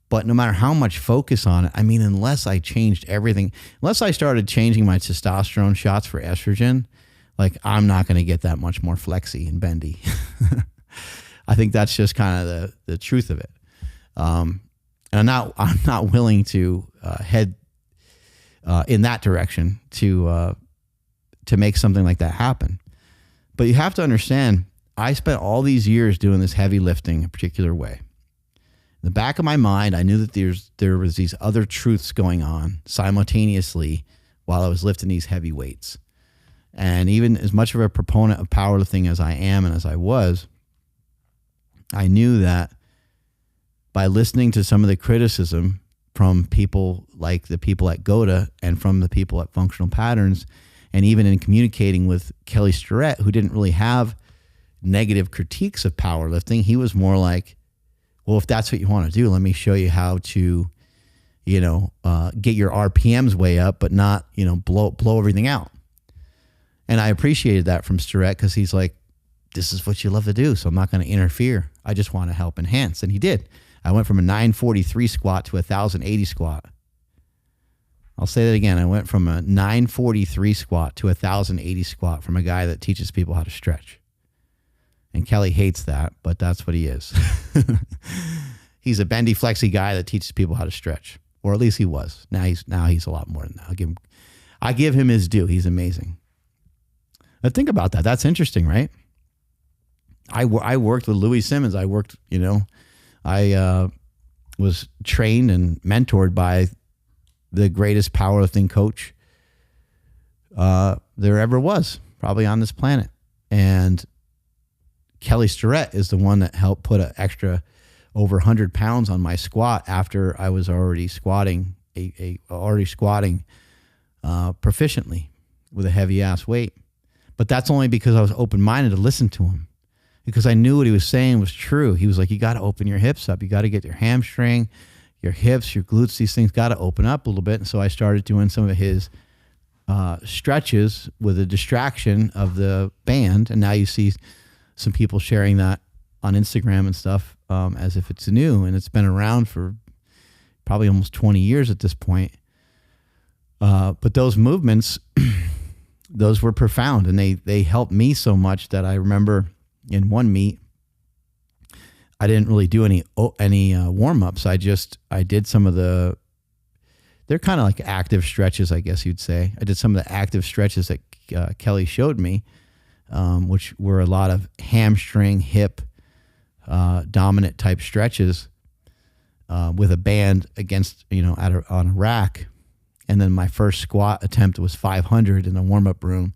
But no matter how much focus on it, I mean, unless I changed everything, unless I started changing my testosterone shots for estrogen, like I'm not going to get that much more flexy and bendy. I think that's just kind of the truth of it. And I'm not willing to head in that direction to make something like that happen. But you have to understand, I spent all these years doing this heavy lifting a particular way. In the back of my mind, I knew that there was these other truths going on simultaneously while I was lifting these heavy weights. And even as much of a proponent of powerlifting as I am and as I was, I knew that by listening to some of the criticism from people like the people at GOTA and from the people at Functional Patterns, and even in communicating with Kelly Starrett, who didn't really have negative critiques of powerlifting, he was more like, well, if that's what you want to do, let me show you how to, get your RPMs way up, but not, blow everything out. And I appreciated that from Starrett because he's like, this is what you love to do, so I'm not going to interfere. I just want to help enhance. And he did. I went from a 943 squat to a 1,080 squat. I'll say that again. I went from a 943 squat to a 1,080 squat from a guy that teaches people how to stretch. And Kelly hates that, but that's what he is. He's a bendy, flexy guy that teaches people how to stretch, or at least he was. Now he's a lot more than that. I give him his due. He's amazing. But think about that. That's interesting, right? I worked with Louis Simmons. I worked, I was trained and mentored by the greatest powerlifting coach there ever was, probably on this planet. And Kelly Starrett is the one that helped put an extra over 100 pounds on my squat after I was already squatting proficiently with a heavy ass weight. But that's only because I was open-minded to listen to him, because I knew what he was saying was true. He was like, you got to open your hips up. You got to get your hamstring, your hips, your glutes, these things got to open up a little bit. And so I started doing some of his stretches with a distraction of the band. And now you see some people sharing that on Instagram and stuff as if it's new. And it's been around for probably almost 20 years at this point. But those movements, those were profound. And they helped me so much that I remember in one meet, I didn't really do any warm-ups. I did some of they're kind of like active stretches, I guess you'd say. I did some of the active stretches that Kelly showed me, which were a lot of hamstring, hip, dominant type stretches with a band against, on a rack. And then my first squat attempt was 500 in the warm-up room.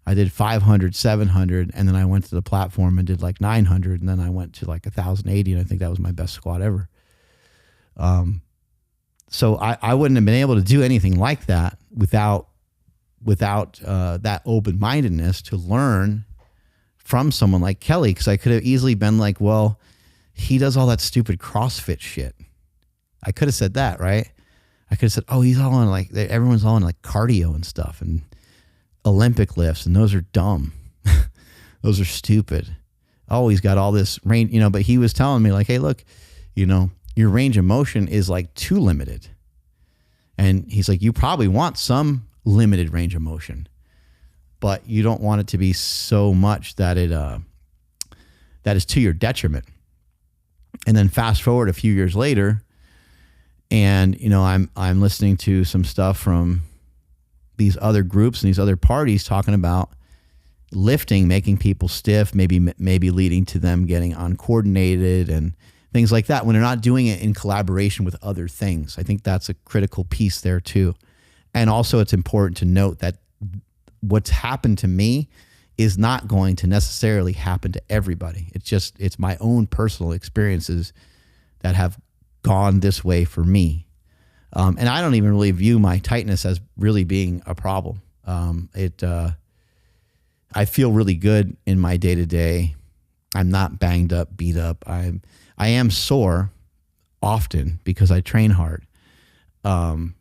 I did 500, 700, and then I went to the platform and did like 900, and then I went to like 1,080, and I think that was my best squat ever. So I wouldn't have been able to do anything like that without that open-mindedness to learn from someone like Kelly, because I could have easily been like, well, he does all that stupid CrossFit shit. I could have said that, right? I could have said, oh, he's all on everyone's all on like cardio and stuff, and Olympic lifts, and those are dumb. Those are stupid. Oh, he's got all this range, but he was telling me like, hey, look, your range of motion is like too limited. And he's like, you probably want some limited range of motion, but you don't want it to be so much that that is to your detriment. And then fast forward a few years later, and I'm listening to some stuff from these other groups and these other parties talking about lifting, making people stiff, maybe leading to them getting uncoordinated and things like that when they're not doing it in collaboration with other things. I think that's a critical piece there too. And also it's important to note that what's happened to me is not going to necessarily happen to everybody. It's my own personal experiences that have gone this way for me. And I don't even really view my tightness as really being a problem. I feel really good in my day-to-day. I'm not banged up, beat up. I am sore often because I train hard. But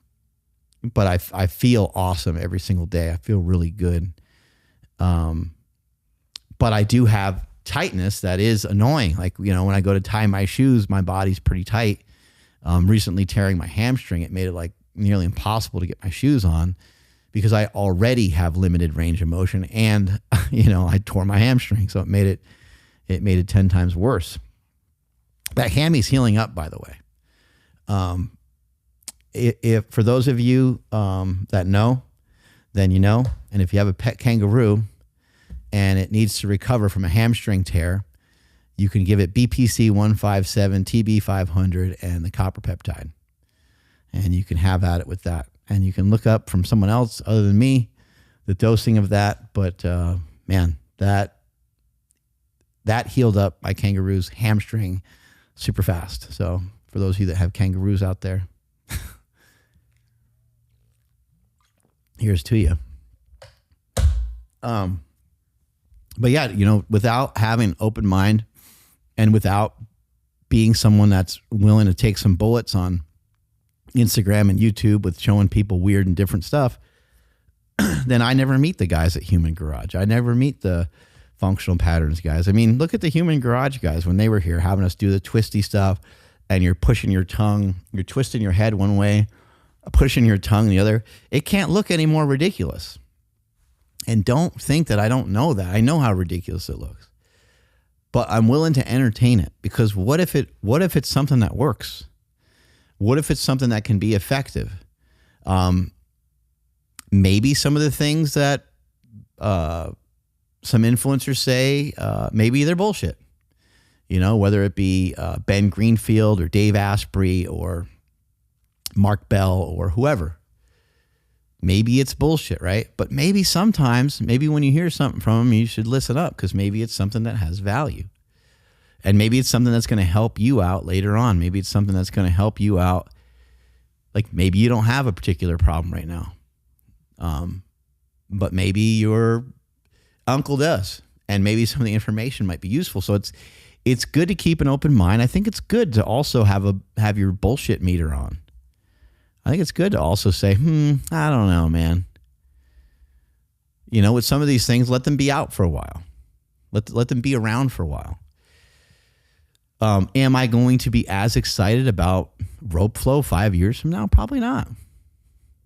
I feel awesome every single day. I feel really good. But I do have tightness that is annoying. Like, when I go to tie my shoes, my body's pretty tight. Recently tearing my hamstring, it made it like nearly impossible to get my shoes on because I already have limited range of motion, and I tore my hamstring, so it made it 10 times worse. That hammy's healing up, by the way. If for those of you that know, then you know. And if you have a pet kangaroo and it needs to recover from a hamstring tear, you can give it BPC 157, TB 500, and the copper peptide. And you can have at it with that. And you can look up from someone else other than me the dosing of that. But man, that healed up my kangaroo's hamstring super fast. So for those of you that have kangaroos out there, here's to you. But yeah, without having an open mind and without being someone that's willing to take some bullets on Instagram and YouTube with showing people weird and different stuff, then I never meet the guys at Human Garage. I never meet the functional patterns guys. I mean, look at the Human Garage guys when they were here having us do the twisty stuff, and you're pushing your tongue, you're twisting your head one way, pushing your tongue the other. It can't look any more ridiculous. And don't think that I don't know that. I know how ridiculous it looks. But I'm willing to entertain it, because what if it's something that works? What if it's something that can be effective? Maybe some of the things that some influencers say, maybe they're bullshit. Whether it be Ben Greenfield or Dave Asprey or Mark Bell or whoever. Maybe it's bullshit, right? But maybe sometimes, when you hear something from them, you should listen up, because maybe it's something that has value. And maybe it's something that's going to help you out later on. Maybe it's something that's going to help you out. Like maybe you don't have a particular problem right now. But maybe your uncle does. And maybe some of the information might be useful. So it's good to keep an open mind. I think it's good to also have your bullshit meter on. I think it's good to also say, I don't know, man. With some of these things, let them be out for a while. Let them be around for a while. Am I going to be as excited about rope flow 5 years from now? Probably not.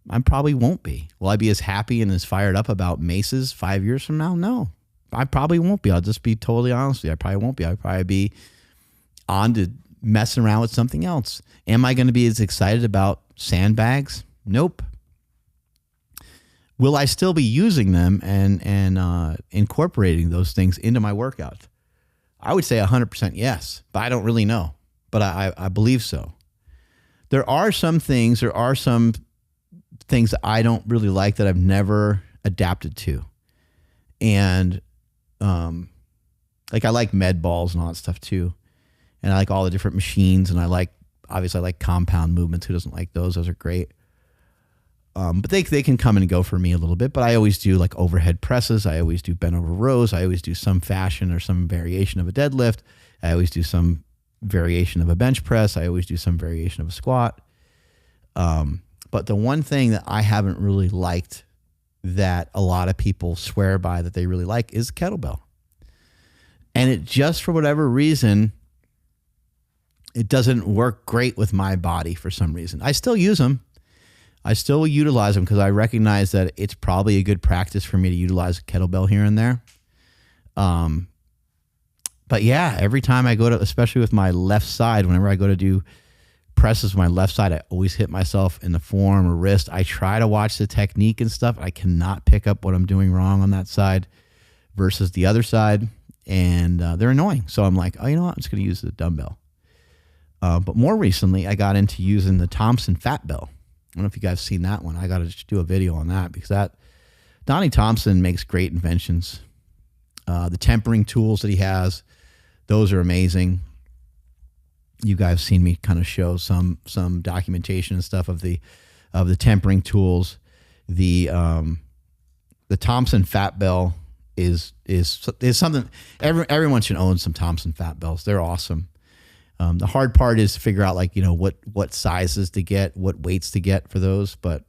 I probably won't be. Will I be as happy and as fired up about maces 5 years from now? No, I probably won't be. I'll just be totally honest with you. I probably won't be. I'll probably be on to messing around with something else. Am I going to be as excited about sandbags? Nope. Will I still be using them and incorporating those things into my workout? I would say 100% yes, but I don't really know. But I believe so. There are some things that I don't really like that I've never adapted to. And like I like med balls and all that stuff too. And I like all the different machines, and obviously I like compound movements. Who doesn't like those? Those are great. But they can come and go for me a little bit. But I always do like overhead presses. I always do bent over rows. I always do some fashion or some variation of a deadlift. I always do some variation of a bench press. I always do some variation of a squat. But the one thing that I haven't really liked that a lot of people swear by that they really like is kettlebell. And it just, for whatever reason, it doesn't work great with my body for some reason. I still use them. I still utilize them because I recognize that it's probably a good practice for me to utilize a kettlebell here and there. But yeah, every time I go to, especially with my left side, whenever I go to do presses with my left side, I always hit myself in the forearm or wrist. I try to watch the technique and stuff. I cannot pick up what I'm doing wrong on that side versus the other side. And they're annoying. So I'm like, oh, you know what? I'm just going to use the dumbbell. But more recently, I got into using the Thompson Fat Bell. I don't know if you guys seen that one. I got to do a video on that because Donnie Thompson makes great inventions. The tempering tools that he has, those are amazing. You guys have seen me kind of show some documentation and stuff of the tempering tools. The Thompson Fat Bell is something everyone should own. Some Thompson Fat Bells. They're awesome. The hard part is to figure out what sizes to get, what weights to get for those, but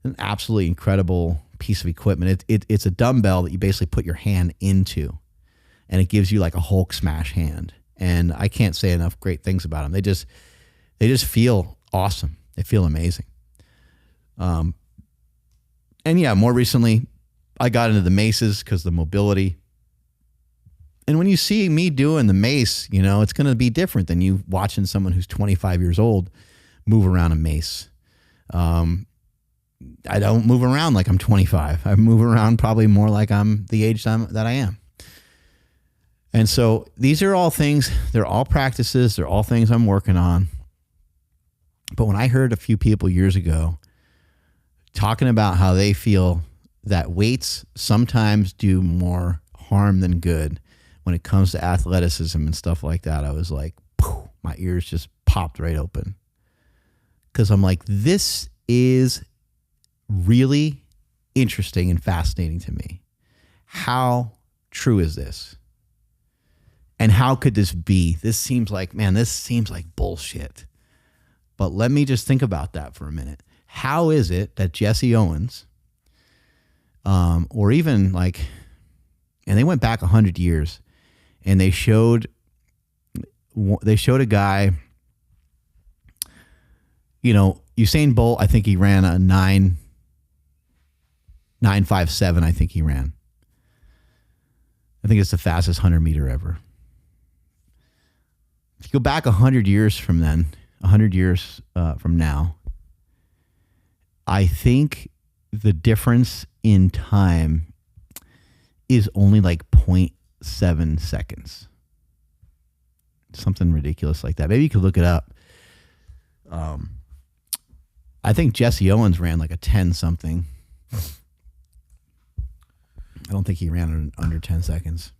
an absolutely incredible piece of equipment. It's a dumbbell that you basically put your hand into, and it gives you like a Hulk smash hand. And I can't say enough great things about them. They They just feel awesome. They feel amazing. And yeah, more recently, I got into the maces because the mobility. And when you see me doing the mace, you know, it's going to be different than you watching someone who's 25 years old move around a mace. I don't move around like I'm 25. I move around probably more like I'm the age that I am. And so these are all things, they're all practices, they're all things I'm working on. But when I heard a few people years ago talking about how they feel that weights sometimes do more harm than good when it comes to athleticism and stuff like that, I was like, poof, my ears just popped right open. Because I'm like, this is really interesting and fascinating to me. How true is this? And how could this be? This seems like bullshit. But let me just think about that for a minute. How is it that Jesse Owens, or even like, and they went back 100 years, and they showed a guy, you know, Usain Bolt, I think he ran a 9.57, I think he ran. I think it's the fastest 100 meter ever. If you go back 100 years from then, 100 years from now, I think the difference in time is only like 0.7 seconds. Something ridiculous like that. Maybe you could look it up. I think Jesse Owens ran like a 10 something. I don't think he ran under 10 seconds.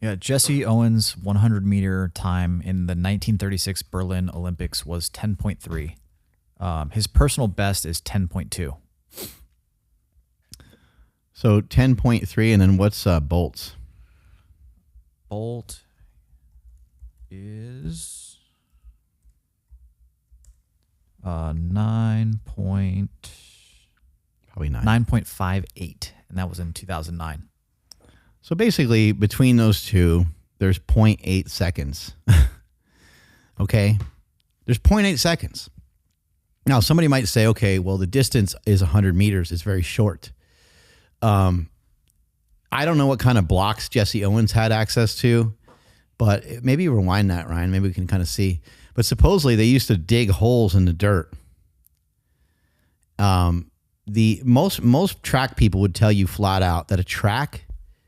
Yeah, Jesse Owens' 100 meter time in the 1936 Berlin Olympics was 10.3. His personal best is 10.2. So 10.3, and then what's Bolt's? Bolt is 9.58, and that was in 2009. So basically, between those two, there's 0.8 seconds. Okay? There's 0.8 seconds. Now, somebody might say, okay, well, the distance is 100 meters. It's very short. I don't know what kind of blocks Jesse Owens had access to, but maybe rewind that, Ryan. Maybe we can kind of see. But supposedly, they used to dig holes in the dirt. The most track people would tell you flat out that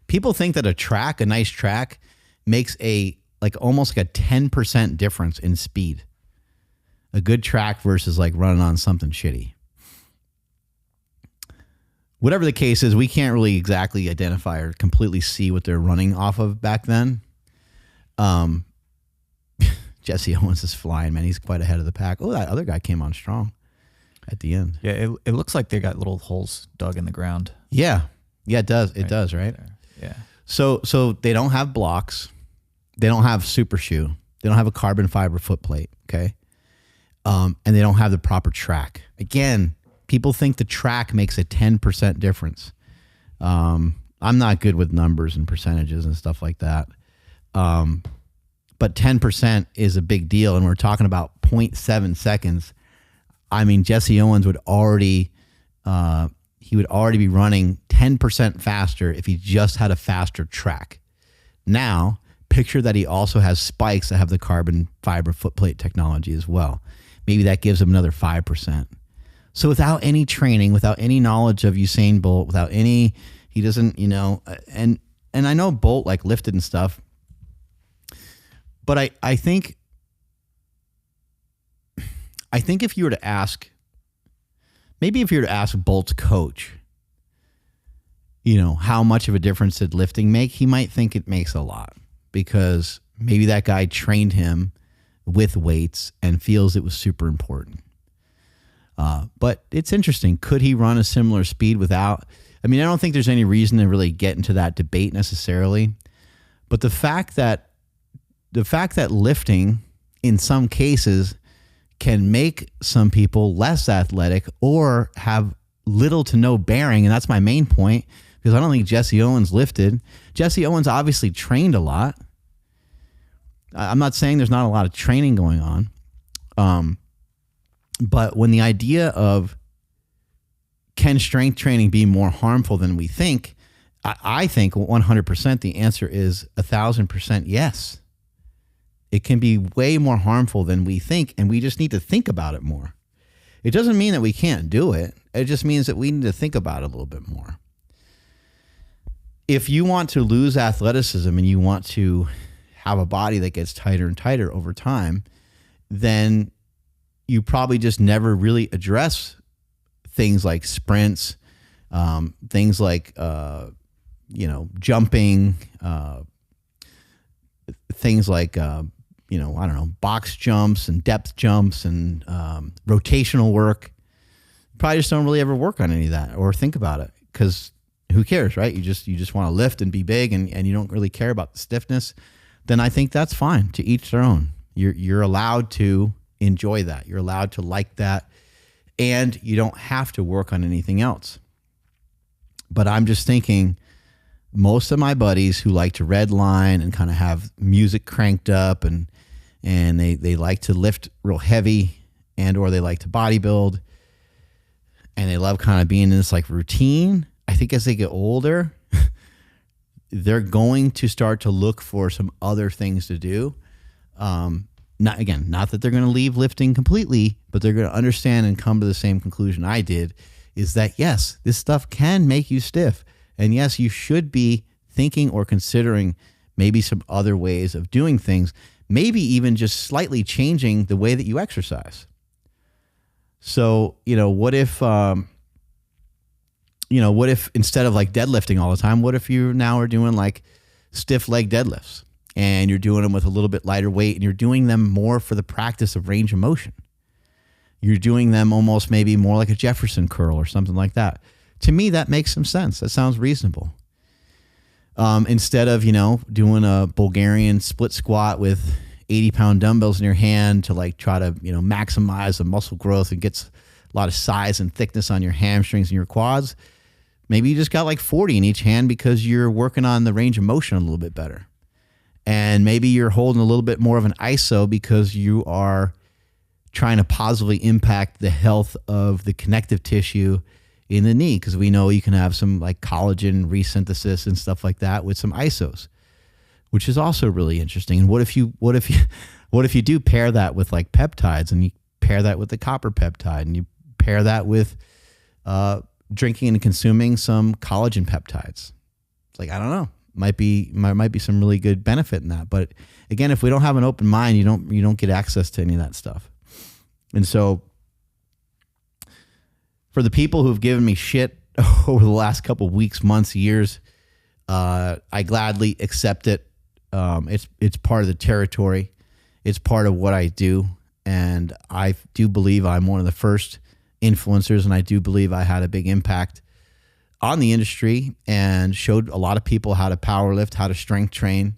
people think that a nice track makes almost like a 10% difference in speed. A good track versus like running on something shitty. Whatever the case is, we can't really exactly identify or completely see what they're running off of back then. Jesse Owens is flying, man. He's quite ahead of the pack. Oh, that other guy came on strong at the end. Yeah, it looks like they got little holes dug in the ground. Yeah, it does. It does, right? There. Yeah. So they don't have blocks. They don't have super shoe. They don't have a carbon fiber foot plate, okay? And they don't have the proper track. Again, people think the track makes a 10% difference. I'm not good with numbers and percentages and stuff like that. But 10% is a big deal, and we're talking about 0.7 seconds. I mean, Jesse Owens would already be running 10% faster if he just had a faster track. Now, picture that he also has spikes that have the carbon fiber footplate technology as well. Maybe that gives him another 5%. So without any training, without any knowledge of Usain Bolt, he doesn't, and I know Bolt like lifted and stuff, but I think if you were to ask Bolt's coach, how much of a difference did lifting make, he might think it makes a lot, because maybe that guy trained him with weights and feels it was super important. But it's interesting. Could he run a similar speed without? I mean, I don't think there's any reason to really get into that debate necessarily. But the fact that lifting in some cases can make some people less athletic or have little to no bearing, and that's my main point, because I don't think Jesse Owens lifted. Jesse Owens obviously trained a lot. I'm not saying there's not a lot of training going on, But when the idea of can strength training be more harmful than we think, I think 100% the answer is 1,000% yes. It can be way more harmful than we think, and we just need to think about it more. It doesn't mean that we can't do it. It just means that we need to think about it a little bit more. If you want to lose athleticism and you want to have a body that gets tighter and tighter over time, then you probably just never really address things like sprints, things like, jumping, things like, box jumps and depth jumps and rotational work. Probably just don't really ever work on any of that or think about it, because who cares, right? You just want to lift and be big, and you don't really care about the stiffness. Then I think that's fine. To each their own. You're allowed to enjoy that. You're allowed to like that, and you don't have to work on anything else. But I'm just thinking, most of my buddies who like to red line and kind of have music cranked up and they like to lift real heavy and or they like to bodybuild and they love kind of being in this like routine, I think as they get older, they're going to start to look for some other things to do. Not that they're going to leave lifting completely, but they're going to understand and come to the same conclusion I did, is that yes, this stuff can make you stiff. And yes, you should be thinking or considering maybe some other ways of doing things, maybe even just slightly changing the way that you exercise. So, what if instead of like deadlifting all the time, what if you now are doing like stiff leg deadlifts and you're doing them with a little bit lighter weight and you're doing them more for the practice of range of motion? You're doing them almost maybe more like a Jefferson curl or something like that. To me, that makes some sense. That sounds reasonable. Instead of, doing a Bulgarian split squat with 80-pound dumbbells in your hand to like try to, maximize the muscle growth and gets a lot of size and thickness on your hamstrings and your quads, maybe you just got like 40 in each hand because you're working on the range of motion a little bit better. And maybe you're holding a little bit more of an ISO because you are trying to positively impact the health of the connective tissue in the knee, because we know you can have some like collagen resynthesis and stuff like that with some ISOs, which is also really interesting. And what if you do pair that with like peptides, and you pair that with the copper peptide, and you pair that with drinking and consuming some collagen peptides? It's like, I don't know, might be some really good benefit in that. But again, if we don't have an open mind, you don't get access to any of that stuff. And so for the people who've given me shit over the last couple of weeks, months, years, I gladly accept it. It's part of the territory. It's part of what I do. And I do believe I'm one of the first influencers, and I do believe I had a big impact on the industry and showed a lot of people how to power lift, how to strength train.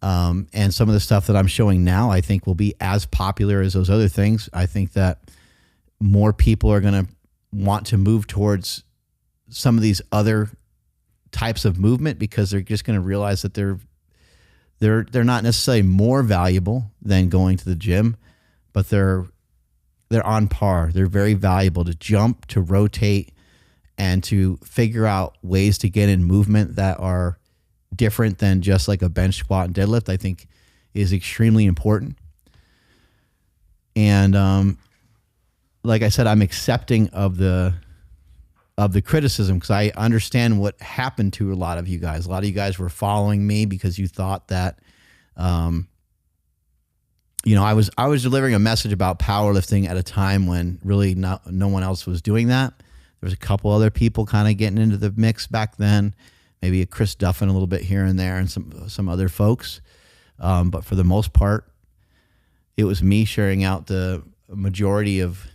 And some of the stuff that I'm showing now, I think will be as popular as those other things. I think that more people are going to want to move towards some of these other types of movement because they're just going to realize that they're not necessarily more valuable than going to the gym, but they're on par. They're very valuable to jump, to rotate, and to figure out ways to get in movement that are different than just like a bench squat and deadlift, I think is extremely important. And like I said, I'm accepting of the criticism because I understand what happened to a lot of you guys. A lot of you guys were following me because you thought that, I was delivering a message about powerlifting at a time when really no one else was doing that. There was a couple other people kind of getting into the mix back then, maybe a Chris Duffin a little bit here and there, and some other folks. But for the most part, it was me sharing out the majority of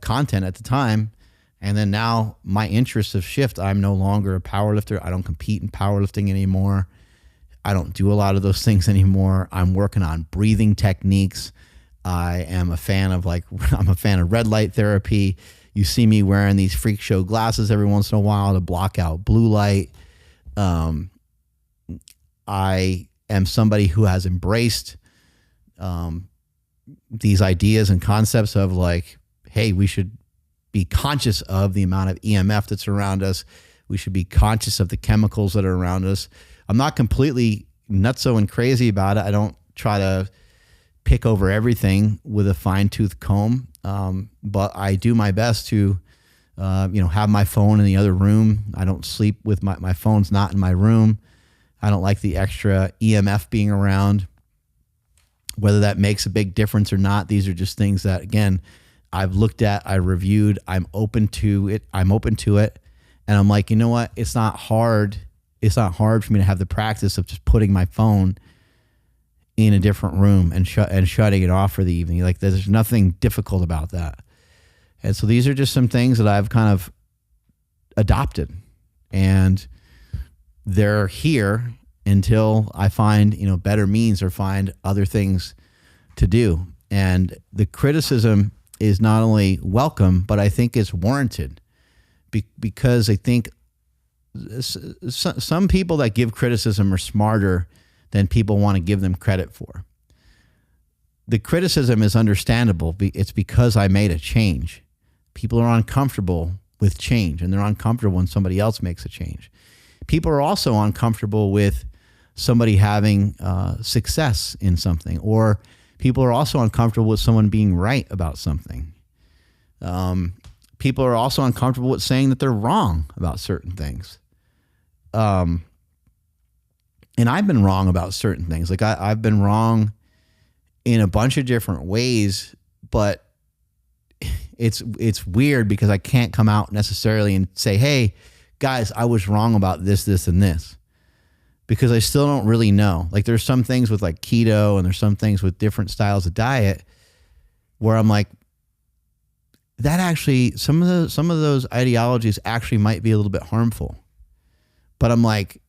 content at the time. And then now my interests have shifted. I'm no longer a powerlifter. I don't compete in powerlifting anymore. I don't do a lot of those things anymore. I'm working on breathing techniques. I am a fan of red light therapy. You see me wearing these freak show glasses every once in a while to block out blue light. I am somebody who has embraced these ideas and concepts of like, hey, we should be conscious of the amount of EMF that's around us. We should be conscious of the chemicals that are around us. I'm not completely nutso and crazy about it. I don't try to pick over everything with a fine-tooth comb, but I do my best to, have my phone in the other room. I don't sleep with my phone's not in my room. I don't like the extra EMF being around. Whether that makes a big difference or not, these are just things that, again, I've looked at, I reviewed, I'm open to it. And I'm like, you know what? It's not hard. It's not hard for me to have the practice of just putting my phone in a different room and shutting it off for the evening. Like, there's nothing difficult about that. And so these are just some things that I've kind of adopted, and they're here until I find, better means or find other things to do. And the criticism is not only welcome, but I think it's warranted, because I think some people that give criticism are smarter than people want to give them credit for. The criticism is understandable. It's because I made a change. People are uncomfortable with change, and they're uncomfortable when somebody else makes a change. People are also uncomfortable with somebody having success in something, or people are also uncomfortable with someone being right about something. People are also uncomfortable with saying that they're wrong about certain things. And I've been wrong about certain things. Like I've been wrong in a bunch of different ways, but it's weird because I can't come out necessarily and say, hey, guys, I was wrong about this, this, and this, because I still don't really know. Like there's some things with like keto, and there's some things with different styles of diet where I'm like, that actually, some of those ideologies actually might be a little bit harmful. But I'm like,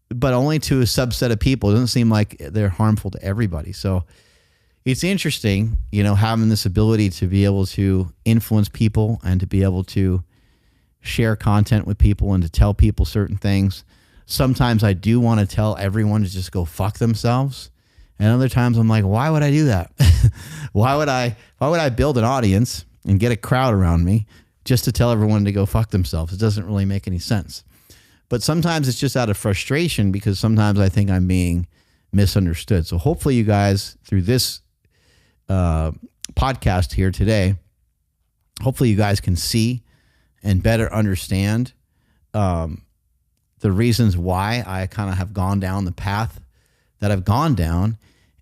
but only to a subset of people. It doesn't seem like they're harmful to everybody. So it's interesting, having this ability to be able to influence people and to be able to share content with people and to tell people certain things. Sometimes I do want to tell everyone to just go fuck themselves. And other times I'm like, why would I do that? Why would I build an audience and get a crowd around me just to tell everyone to go fuck themselves? It doesn't really make any sense. But sometimes it's just out of frustration, because sometimes I think I'm being misunderstood. So hopefully you guys, through this podcast here today, hopefully you guys can see and better understand the reasons why I kind of have gone down the path that I've gone down.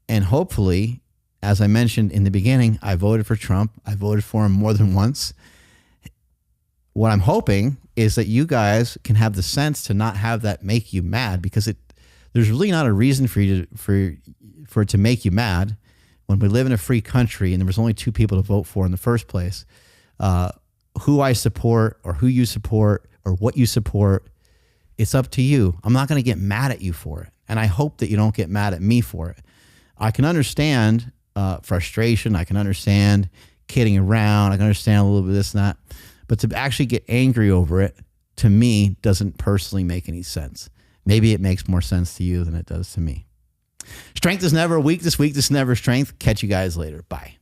And hopefully, as I mentioned in the beginning, I voted for Trump. I voted for him more than once. What I'm hoping is that you guys can have the sense to not have that make you mad, because there's really not a reason for you for it to make you mad when we live in a free country and there was only two people to vote for in the first place. Who I support, or who you support, or what you support, it's up to you. I'm not going to get mad at you for it. And I hope that you don't get mad at me for it. I can understand frustration. I can understand kidding around. I can understand a little bit of this and that. But to actually get angry over it, to me, doesn't personally make any sense. Maybe it makes more sense to you than it does to me. Strength is never weakness. Weakness is never strength. Catch you guys later. Bye.